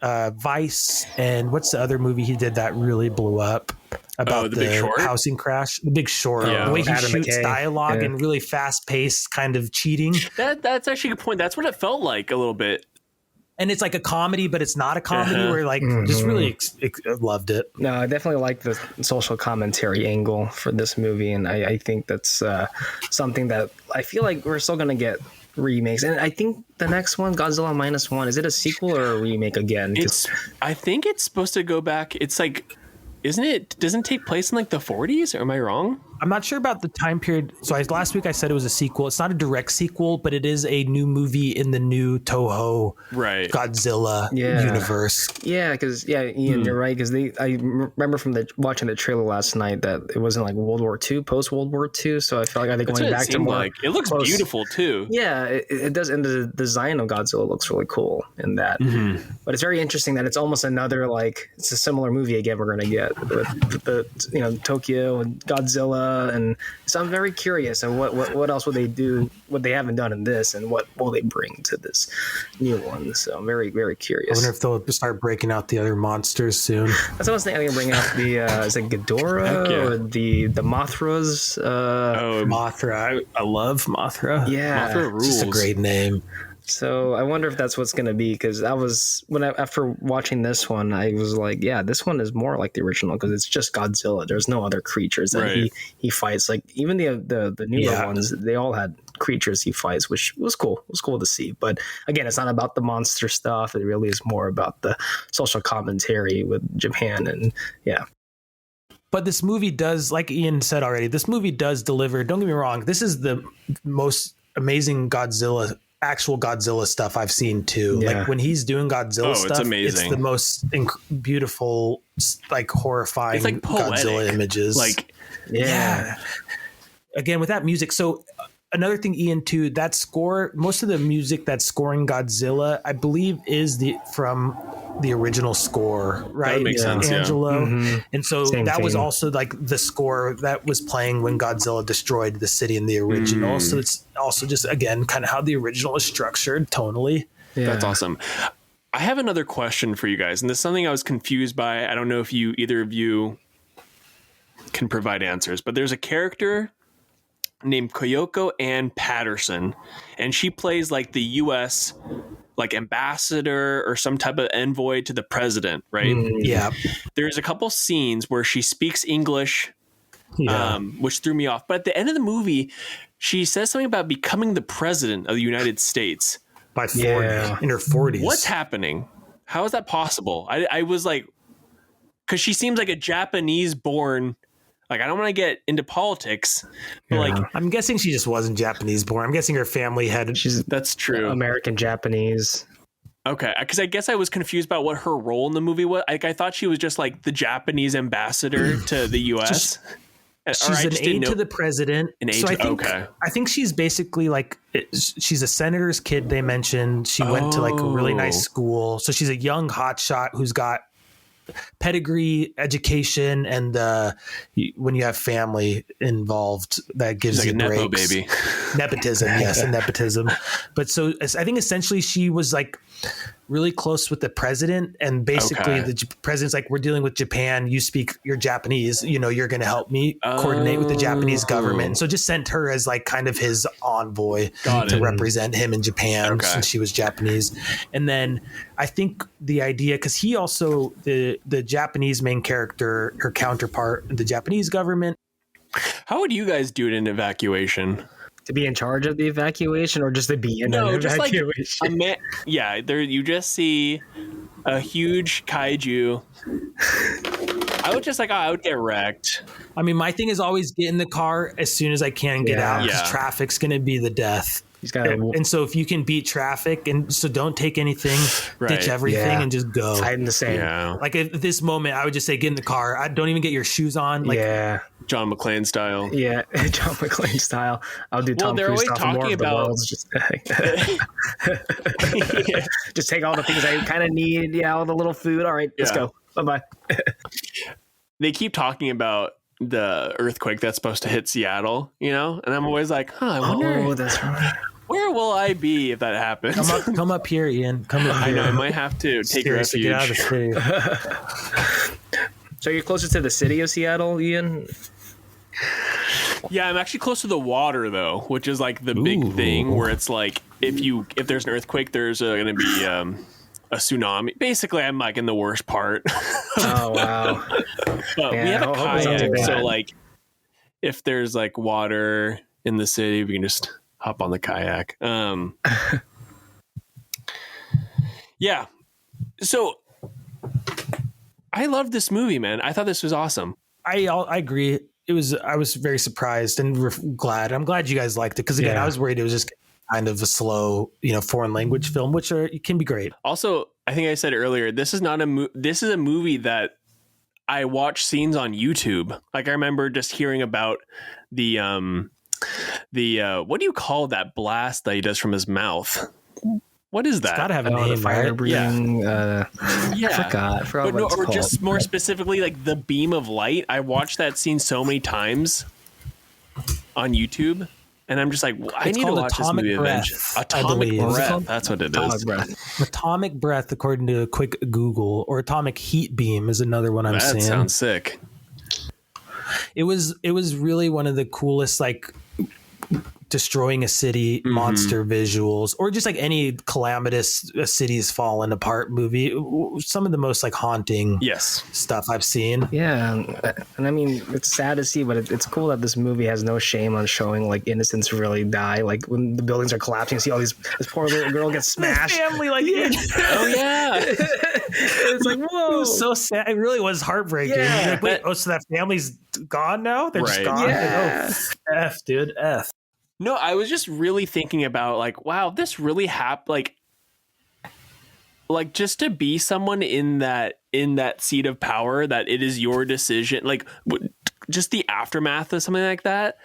Vice and what's the other movie he did that really blew up about the housing crash, The Big Short. The way he shoots dialogue and really fast paced kind of cheating. That's actually a good point. That's what it felt like a little bit. And it's like a comedy, but it's not a comedy where like just really loved it. No, I definitely like the social commentary angle for this movie. And I think that's something that I feel like we're still going to get remakes. And I think the next one, Godzilla -1, is it a sequel or a remake again? I think it's supposed to go back. It's like, doesn't it take place in like the 40s? Or am I wrong? I'm not sure about the time period. So last week I said it was a sequel. It's not a direct sequel, but it is a new movie in the new Toho Godzilla universe. Yeah, because Ian, you're right. Because I remember from watching the trailer last night that it wasn't like World War II, post World War II. So I felt like are they going back to more? Like. It looks beautiful too. Yeah, it does, and the design of Godzilla looks really cool in that. But it's very interesting that it's almost another it's a similar movie again. We're going to get with the Tokyo and Godzilla. And so I'm very curious and what else would they do, what they haven't done in this, and what will they bring to this new one. So I'm very, very curious. I wonder if they'll start breaking out the other monsters soon. That's what I was thinking. They're bring out the is it Ghidorah or the Mothras? Mothra. I love Mothra. Yeah, Mothra rules. Just a great name. So I wonder if that's what's going to be, because after watching this one, I was like, yeah, this one is more like the original because it's just Godzilla. There's no other creatures that he fights. Like even the newer ones, they all had creatures he fights, which was cool. It was cool to see. But again, it's not about the monster stuff. It really is more about the social commentary with Japan and But this movie does, like Ian said already, this movie does deliver. Don't get me wrong. This is the most amazing actual Godzilla stuff I've seen too. Yeah. Like when he's doing Godzilla stuff, it's amazing. It's the most beautiful, like horrifying Godzilla images. Like, yeah. Again, with that music. So another thing, Ian, too, that score, most of the music that's scoring Godzilla, I believe is from the original score, right? That makes sense, Angelo. And so was also like the score that was playing when Godzilla destroyed the city in the original. So it's also just, again, kind of how the original is structured tonally. Yeah. That's awesome. I have another question for you guys, and this is something I was confused by. I don't know if either of you can provide answers, but there's a character named Koyoko Ann Patterson, and she plays like the U.S. like ambassador or some type of envoy to the president, right? Yeah. There's a couple scenes where she speaks English, which threw me off. But at the end of the movie, she says something about becoming the president of the United States by 40 in her 40s. What's happening? How is that possible? I was like, because she seems like a Japanese born. Like, I don't want to get into politics, but like, I'm guessing she just wasn't Japanese born. I'm guessing her family had. That's true. American Japanese. Okay, because I guess I was confused about what her role in the movie was. Like, I thought she was just like the Japanese ambassador to the U.S. She's an aide to the president. I think she's basically like, she's a senator's kid. They mentioned she went to like a really nice school, so she's a young hotshot who's got pedigree, education, and when you have family involved, that gives you like a breaks. Nepo baby. Nepotism, yes, and nepotism. But so I think essentially she was like really close with the president, and basically the president's like, we're dealing with Japan, you're Japanese, you're going to help me coordinate with the Japanese government. So just sent her as like kind of his envoy to represent him in Japan since she was Japanese. And then I think the idea, because he also, the Japanese main character, her counterpart, the Japanese government. How would you guys do it in evacuation? To be in charge of the evacuation, or just to be in an evacuation? You just see a huge kaiju. I would get wrecked. I mean, my thing is always get in the car as soon as I can get out, because traffic's going to be the death. And so if you can beat traffic, and so don't take anything, ditch everything, and just go. Hide in the sand. Yeah. Like at this moment, I would just say get in the car. I don't even get your shoes on. Like, John McClane style. Yeah, John McClane style. I'll do Tom Cruise stuff. More of the world's just just take all the things I kind of need. Yeah, all the little food. All right, let's go. Bye-bye. They keep talking about the earthquake that's supposed to hit Seattle, and I'm always like, I wonder. Oh, that's right. Where will I be if that happens? Come up here, Ian. Come up here. I know, I might have to take refuge. Get out of the city. So you're closer to the city of Seattle, Ian? Yeah, I'm actually close to the water though, which is like the big thing where it's like if there's an earthquake, there's going to be a tsunami. Basically, I'm like in the worst part. Oh wow! But we have a kayak, so like if there's like water in the city, we can just hop on the kayak. Yeah. So I love this movie, man. I thought this was awesome. I agree. I was very surprised and glad. I'm glad you guys liked it because again, I was worried it was just kind of a slow, foreign language film, which can be great. Also, I think I said earlier, this is not this is a movie that I watch scenes on YouTube. Like I remember just hearing about the what do you call that blast that he does from his mouth? What is that? It's gotta have a name, fire right? breathing. I forgot But what it's or called. just more specifically, like the beam of light. I watched that scene so many times on YouTube, and I'm just like, I need to watch this movie eventually. Atomic Breath. That's what it is. Atomic Breath, according to a quick Google, or Atomic Heat Beam is another one I'm seeing. That sounds sick. It was really one of the coolest, like, destroying a city monster visuals, or just like any calamitous city's fallen apart movie. Some of the most like haunting stuff I've seen. Yeah, and I mean, it's sad to see, but it's cool that this movie has no shame on showing like innocents really die. Like when the buildings are collapsing, you see all this poor little girl gets smashed. Family, like oh yeah, it's like whoa, it was so sad. It really was heartbreaking. Yeah. Like, wait, so that family's gone now? They're just gone. Yeah. Like, F, dude, F. No, I was just really thinking about like, wow, this really happened. Like just to be someone in that seat of power, that it is your decision. Like just the aftermath of something like that,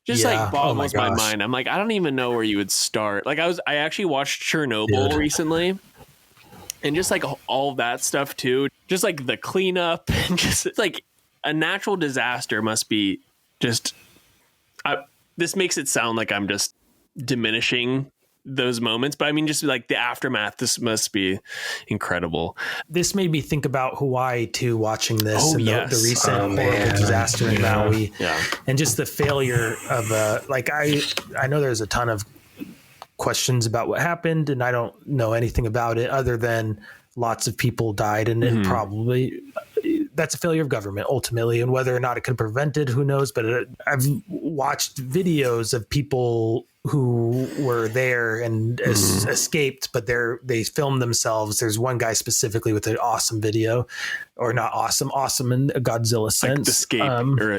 just like boggles my mind. I'm like, I don't even know where you would start. Like I actually watched Chernobyl recently, and just like all that stuff too. Just like the cleanup and just like a natural disaster must be just. This makes it sound like I'm just diminishing those moments, but I mean, just like the aftermath, this must be incredible. This made me think about Hawaii too, watching this and the recent horrible disaster in Maui, and just the failure of I know there's a ton of questions about what happened, and I don't know anything about it other than lots of people died, and it probably that's a failure of government ultimately, and whether or not it could have prevented, who knows. But I've watched videos of people who were there and escaped, but they filmed themselves. There's one guy specifically with an awesome video, or not awesome in a Godzilla sense. Like the scape,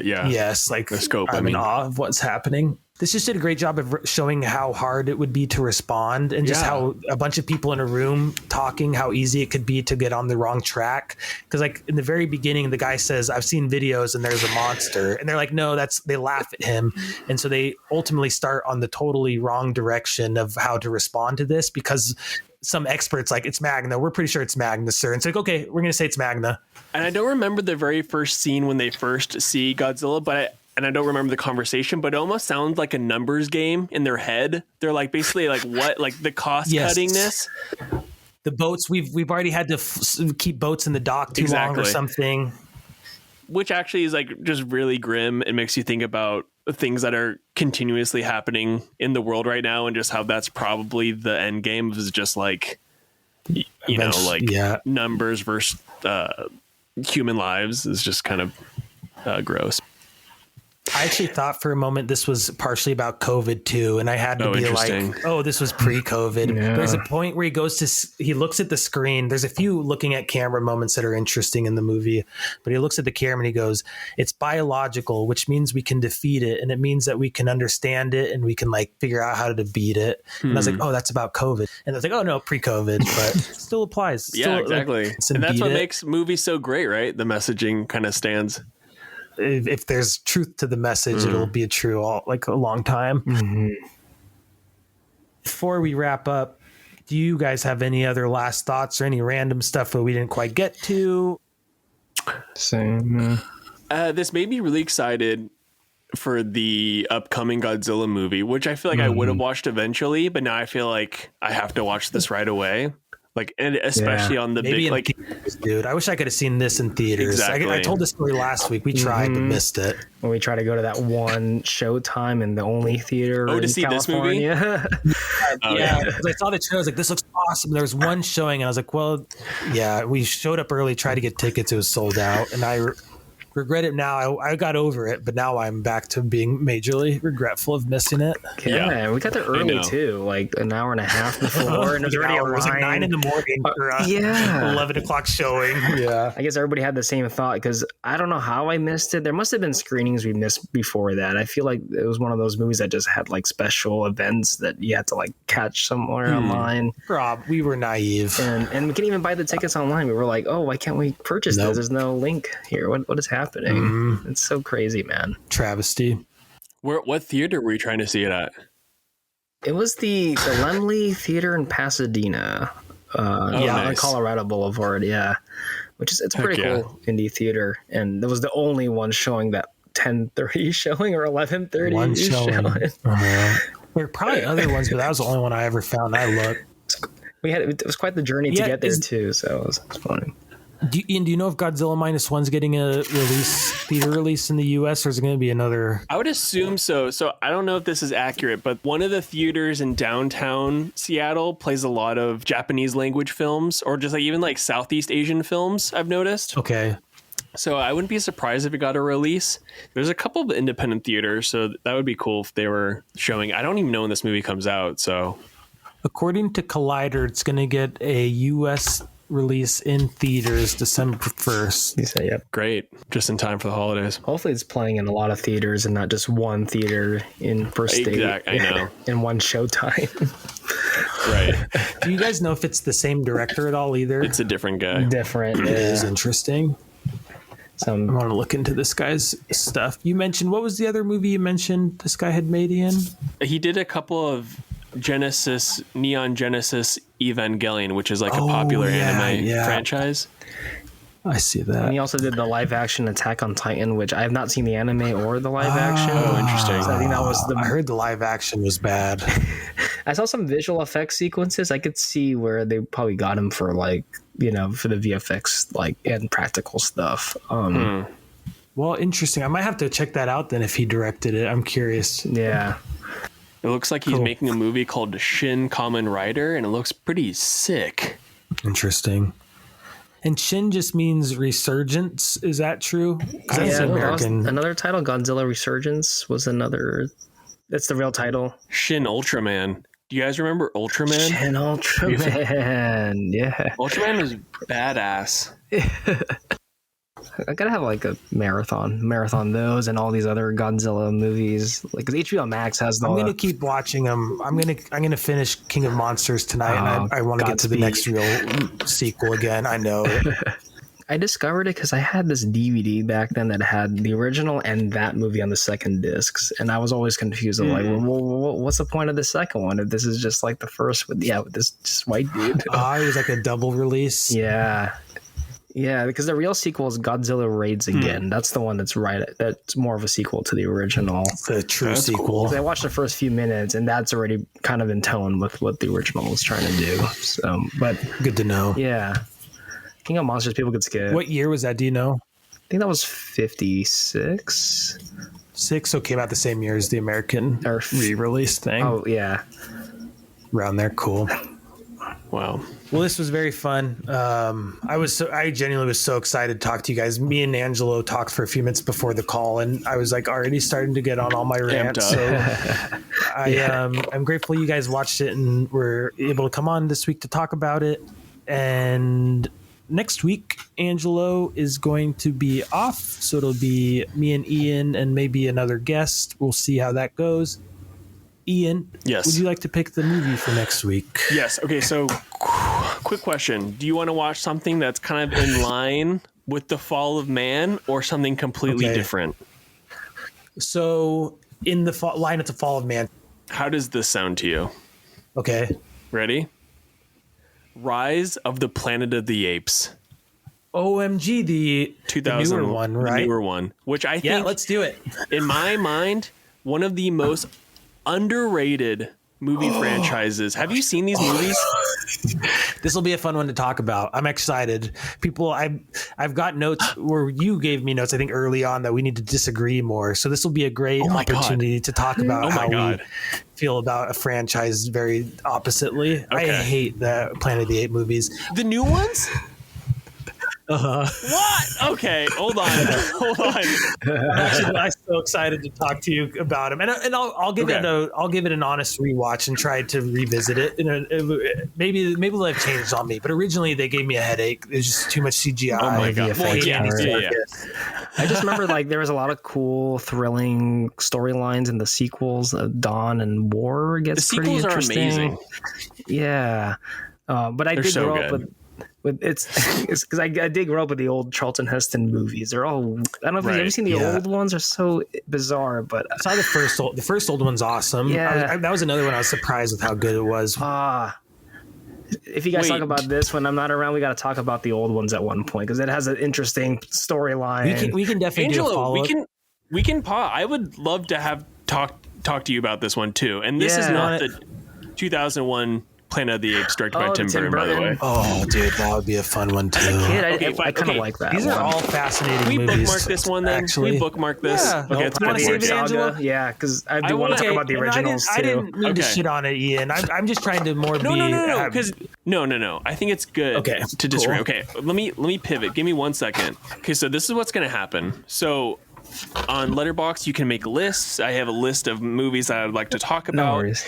yes, like the scope. I'm in awe of what's happening. This just did a great job of showing how hard it would be to respond, and just how a bunch of people in a room talking, how easy it could be to get on the wrong track. Because like in the very beginning, the guy says, I've seen videos and there's a monster. And they're like, no, they laugh at him. And so they ultimately start on the totally wrong direction of how to respond to this, because some experts like, it's Magna. We're pretty sure it's Magna, sir. And it's like, okay, we're going to say it's Magna. And I don't remember the very first scene when they first see Godzilla, but I don't remember the conversation, but it almost sounds like a numbers game in their head. They're like basically like what, like the cost cuttingness. The boats we've already had to keep boats in the dock too long or something, which actually is like just really grim. It makes you think about things that are continuously happening in the world right now, and just how that's probably the end game is just like numbers versus human lives is just kind of gross. I actually thought for a moment this was partially about COVID too, and I had to be like, "Oh, this was pre-COVID." Yeah. There's a point where he looks at the screen. There's a few looking at camera moments that are interesting in the movie, but he looks at the camera and he goes, "It's biological, which means we can defeat it, and it means that we can understand it and we can like figure out how to beat it." And I was like, "Oh, that's about COVID." And I was like, "Oh no, pre-COVID, but still applies." Still, exactly. And that's what makes movies so great, right? The messaging kind of stands. If there's truth to the message, it'll be true like a long time. Before we wrap up, do you guys have any other last thoughts or any random stuff that we didn't quite get to? Same. This made me really excited for the upcoming Godzilla movie, which I feel like I would have watched eventually, but now I feel like I have to watch this right away. Like, and especially on the big, like, theaters, dude, I wish I could have seen this in theaters. Exactly. I told this story last week. We tried but missed it. When we tried to go to that one showtime in the only theater to see California. This movie? Yeah. I saw the trailer. I was like, this looks awesome. There was one showing, and I was like, well, yeah, we showed up early, tried to get tickets. It was sold out. And I regret it now. I got over it, but now I'm back to being majorly regretful of missing it. Yeah, we got there early too, like an hour and a half before, and it was already a line. It was like 9 a.m. for 11 o'clock showing. Yeah, I guess everybody had the same thought because I don't know how I missed it. There must have been screenings we missed before that. I feel like it was one of those movies that just had like special events that you had to like catch somewhere online. Rob, we were naive, and we couldn't even buy the tickets online. We were like, oh, why can't we purchase this? There's no link here. What is happening? It's so crazy, man. Travesty. What theater were you trying to see it at? It was the Lemley Theater in Pasadena, on Colorado Boulevard. Yeah, it's a pretty cool indie theater, and it was the only one showing that 10:30 showing or 11:30 one showing. There were probably other ones, but that was the only one I ever found. I looked. It was quite the journey to get there too, so it was funny. Do you know if Godzilla -1's getting a theater release in the U.S. or is it going to be another? I would assume so. So I don't know if this is accurate, but one of the theaters in downtown Seattle plays a lot of Japanese language films or just like even like Southeast Asian films, I've noticed. Okay. So I wouldn't be surprised if it got a release. There's a couple of independent theaters, so that would be cool if they were showing. I don't even know when this movie comes out, so. According to Collider, it's going to get a U.S. release in theaters December 1st. You say, yep. Great. Just in time for the holidays. Hopefully it's playing in a lot of theaters and not just one theater per state. Exactly. I know. In one showtime. Right. Do you guys know if it's the same director at all either? It's a different guy. Different. It is interesting. I want to look into this guy's stuff. You mentioned, what was the other movie you mentioned this guy had made, Ian? He did a couple of Neon Genesis Evangelion, which is like a popular anime franchise. I see that. And he also did the live action Attack on Titan, which I have not seen the anime or the live action. Oh, interesting. So I think that was I heard the live action was bad. I saw some visual effects sequences. I could see where they probably got him for like, for the VFX like and practical stuff. Well, interesting. I might have to check that out then if he directed it. I'm curious. Yeah. It looks like he's making a movie called Shin Kamen Rider, and it looks pretty sick. Interesting. And Shin just means resurgence. Is that true? That's American. Another title, Godzilla Resurgence, was another. That's the real title. Shin Ultraman. Do you guys remember Ultraman? Shin Ultraman. Yeah. Ultraman was badass. I gotta have like a marathon those and all these other Godzilla movies. Like, because HBO Max has. I'm gonna keep watching them. I'm gonna finish King of Monsters tonight, and I want to get to the next real sequel again. I know. I discovered it because I had this DVD back then that had the original and that movie on the second discs, and I was always confused. I'm like, well, what's the point of the second one if this is just like the first with this just white dude? It was like a double release. Yeah. Yeah, because the real sequel is Godzilla Raids Again. That's the one that's that's more of a sequel to the original. The true sequel. Cool. I watched the first few minutes, and that's already kind of in tone with what the original was trying to do. So, but good to know. Yeah, King of Monsters, people could skip. What year was that? Do you know? I think that was 56. So came out the same year as the American re-release thing. Oh yeah, around there. Cool. Wow. Well, this was very fun. I genuinely was so excited to talk to you guys. Me and Angelo talked for a few minutes before the call, and I was like already starting to get on all my rants. So I'm grateful you guys watched it and were able to come on this week to talk about it. And next week, Angelo is going to be off, so it'll be me and Ian and maybe another guest. We'll see how that goes. Ian, yes. Would you like to pick the movie for next week? Yes. Okay, so quick question. Do you want to watch something that's kind of in line with The Fall of Man or something completely different? So in the line of The Fall of Man. How does this sound to you? Okay. Ready? Rise of the Planet of the Apes. OMG, the 2000 newer one, right? The newer one, which I think... Yeah, let's do it. In my mind, one of the most underrated movie franchises. Have you seen these movies? This will be a fun one to talk about. I'm excited. People, I've got notes where you gave me notes, I think early on, that we need to disagree more. So this will be a great opportunity to talk about how we feel about a franchise very oppositely. Okay. I hate the Planet of the Apes movies. The new ones? What? Okay, hold on. I'm so excited to talk to you about him, and I'll give it an honest rewatch and try to revisit it. Maybe they'll have changed on me, but originally they gave me a headache. There's just too much CGI. Oh my god! Well, yeah. I just remember like there was a lot of cool, thrilling storylines in the sequels. Dawn and War gets pretty interesting. The sequels are amazing. Yeah, but I did grow up with it's because I did grow up with the old Charlton Heston movies. They're all I don't know if you've ever seen the old ones. Are so bizarre, but I saw the first old one's awesome. Yeah, that was another one I was surprised with how good it was. If you guys talk about this when I'm not around, we got to talk about the old ones at one point because it has an interesting storyline. We can definitely do a follow-up. We can pause. I would love to have talk to you about this one too. And this is not the 2001 Planet of the Apes directed by Tim Burton, by the way. Oh, dude, that would be a fun one too. As a kid, I kind of like that. These are all fascinating movies. We bookmark this one then. Actually, we bookmark this. Yeah. Okay, you want to save it, Angelo? Yeah, because I do want to talk about the originals too. I didn't mean to shit on it, Ian. I'm just trying to more. No. Because no. I think it's good. To disagree. Cool. Okay, let me pivot. Give me 1 second. Okay, so this is what's going to happen. So on Letterboxd, you can make lists. I have a list of movies that I would like to talk about. No worries.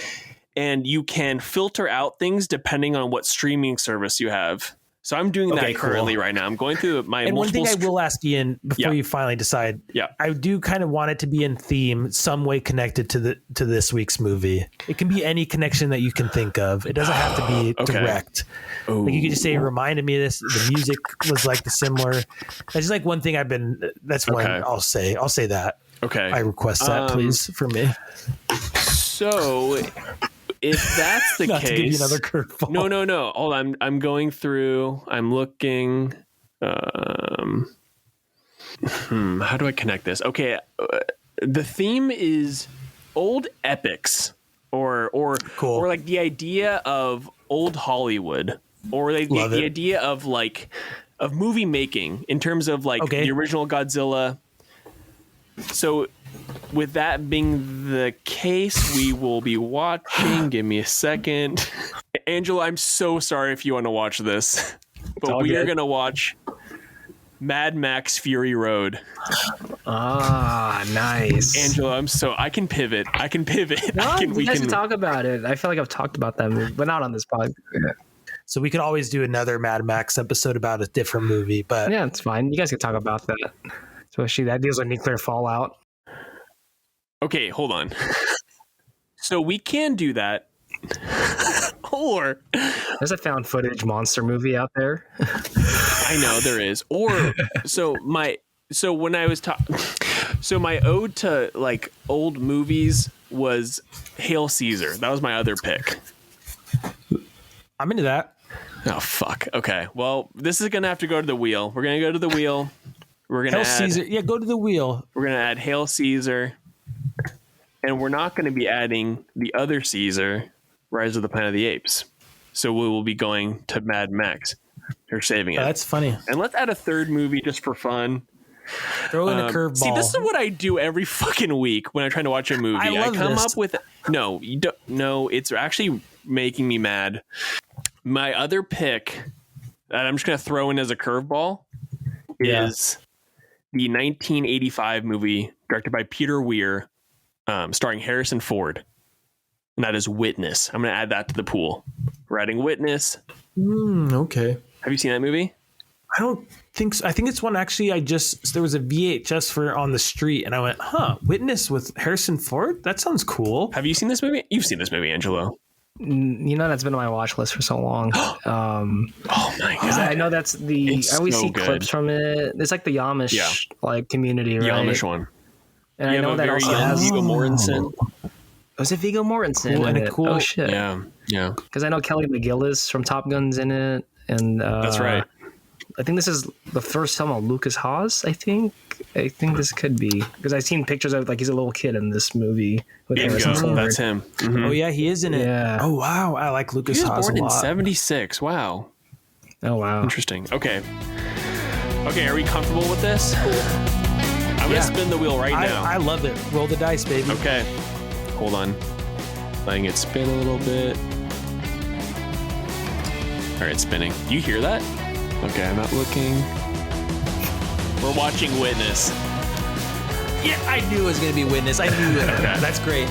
And you can filter out things depending on what streaming service you have. So I'm doing that currently right now. I'm going through my and multiple... one thing I will ask Ian before you finally decide. Yeah. I do kind of want it to be in theme, some way connected to this week's movie. It can be any connection that you can think of. It doesn't have to be direct. Like you could just say, it reminded me of this. The music was like the similar. That's just like one thing that's one I'll say that. Okay. I request that, please, for me. So... if that's the case, to give you another curveball. No. Hold on. I'm going through. I'm looking. How do I connect this? Okay, the theme is old epics, or like the idea of old Hollywood, or like the idea of of movie making in terms of the original Godzilla. So. With that being the case, we will be watching. Give me a second. Angela, I'm so sorry if you want to watch this, but we are going to watch Mad Max Fury Road. Ah, nice. Angela, I can pivot. No, we can talk about it. I feel like I've talked about that movie, but not on this podcast. Yeah. So we could always do another Mad Max episode about a different movie, but yeah, it's fine. You guys can talk about that. Especially that deals with nuclear fallout. Okay, hold on. So we can do that. Or there's a found footage monster movie out there. I know there is. Or when I was so my ode to old movies was Hail Caesar. That was my other pick. I'm into that. Oh fuck. Okay. Well, this is gonna have to go to the wheel. We're gonna go to the wheel. We're gonna Hail Caesar. Yeah, go to the wheel. We're gonna add Hail Caesar. And we're not going to be adding the other Caesar, Rise of the Planet of the Apes. So we will be going to Mad Max. They're saving it. That's funny. And let's add a third movie just for fun. Throw in a curveball. See, this is what I do every fucking week when I'm trying to watch a movie. I come up with you don't. No, it's actually making me mad. My other pick that I'm just going to throw in as a curveball is the 1985 movie directed by Peter Weir. Starring Harrison Ford, and that is Witness. I'm going to add that to the pool. We're adding Witness. Okay. Have you seen that movie? I don't think so. I think it's one actually. There was a VHS for on the street, and I went, Witness with Harrison Ford. That sounds cool. Have you seen this movie? You've seen this movie, Angelo. That's been on my watch list for so long. Oh my god! I know that's I always see clips from it. It's like the Amish community, right? The Amish one. And I know that also has Viggo Mortensen. Was it Viggo Mortensen? Cool. Oh shit! Yeah. Because I know Kelly McGillis from Top Gun's in it, and that's right. I think this is the first film of Lucas Haas. I think this could be because I've seen pictures of he's a little kid in this movie. With that's him. Mm-hmm. Oh yeah, he is in it. Yeah. Oh wow, I like Lucas Haas a lot. He was born in '76. Wow. Oh wow. Interesting. Okay. Are we comfortable with this? I'm going to spin the wheel now. I love it. Roll the dice, baby. Okay. Hold on. Letting it spin a little bit. All right, spinning. Do you hear that? Okay, I'm not looking. We're watching Witness. Yeah, I knew it was going to be Witness. I knew it. Okay. That's great.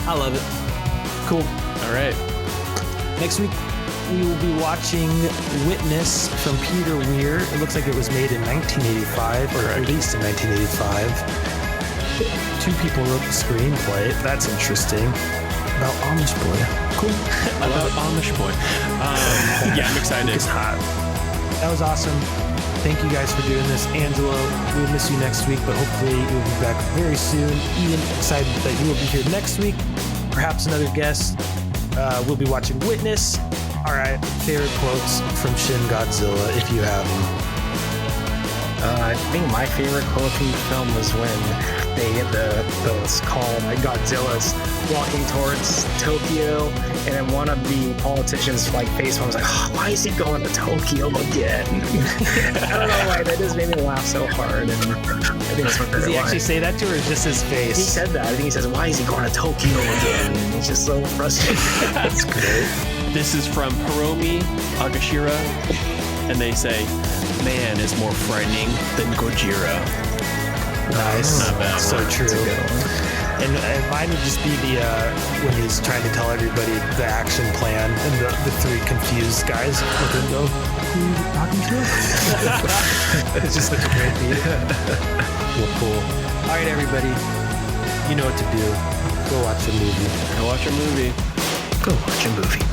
I love it. Cool. All right. Next week, we will be watching Witness from Peter Weir. It looks like it was made in 1985, or released in 1985. 2 people wrote the screenplay. That's interesting. About Amish boy. Cool. About Amish boy. Yeah, I'm excited. It's hot. That was awesome. Thank you guys for doing this. Angelo, we'll miss you next week, but hopefully you'll be back very soon. Ian, excited that you will be here next week. Perhaps another guest. We'll be watching Witness. All right, favorite quotes from Shin Godzilla, if you have them. I think my favorite quote from the film was when they get the call that Godzilla's walking towards Tokyo, and then one of the politicians like face one was like, oh, why is he going to Tokyo again? I don't know why, that just made me laugh so hard. And I think that's my favorite Does he line. actually say that to her, or just his face? He said that. I think he says, why is he going to Tokyo again? And he's just so frustrated. That's great. This is from Hiromi Agashira, and they say, man is more frightening than Gojira. Nice. Not bad. So true. And mine would just be the when he's trying to tell everybody the action plan, and the 3 confused guys look and go, who are you talking to? It's just such a great beat. Well, cool. All right, everybody. You know what to do. Go watch a movie. Go watch a movie. Go watch a movie.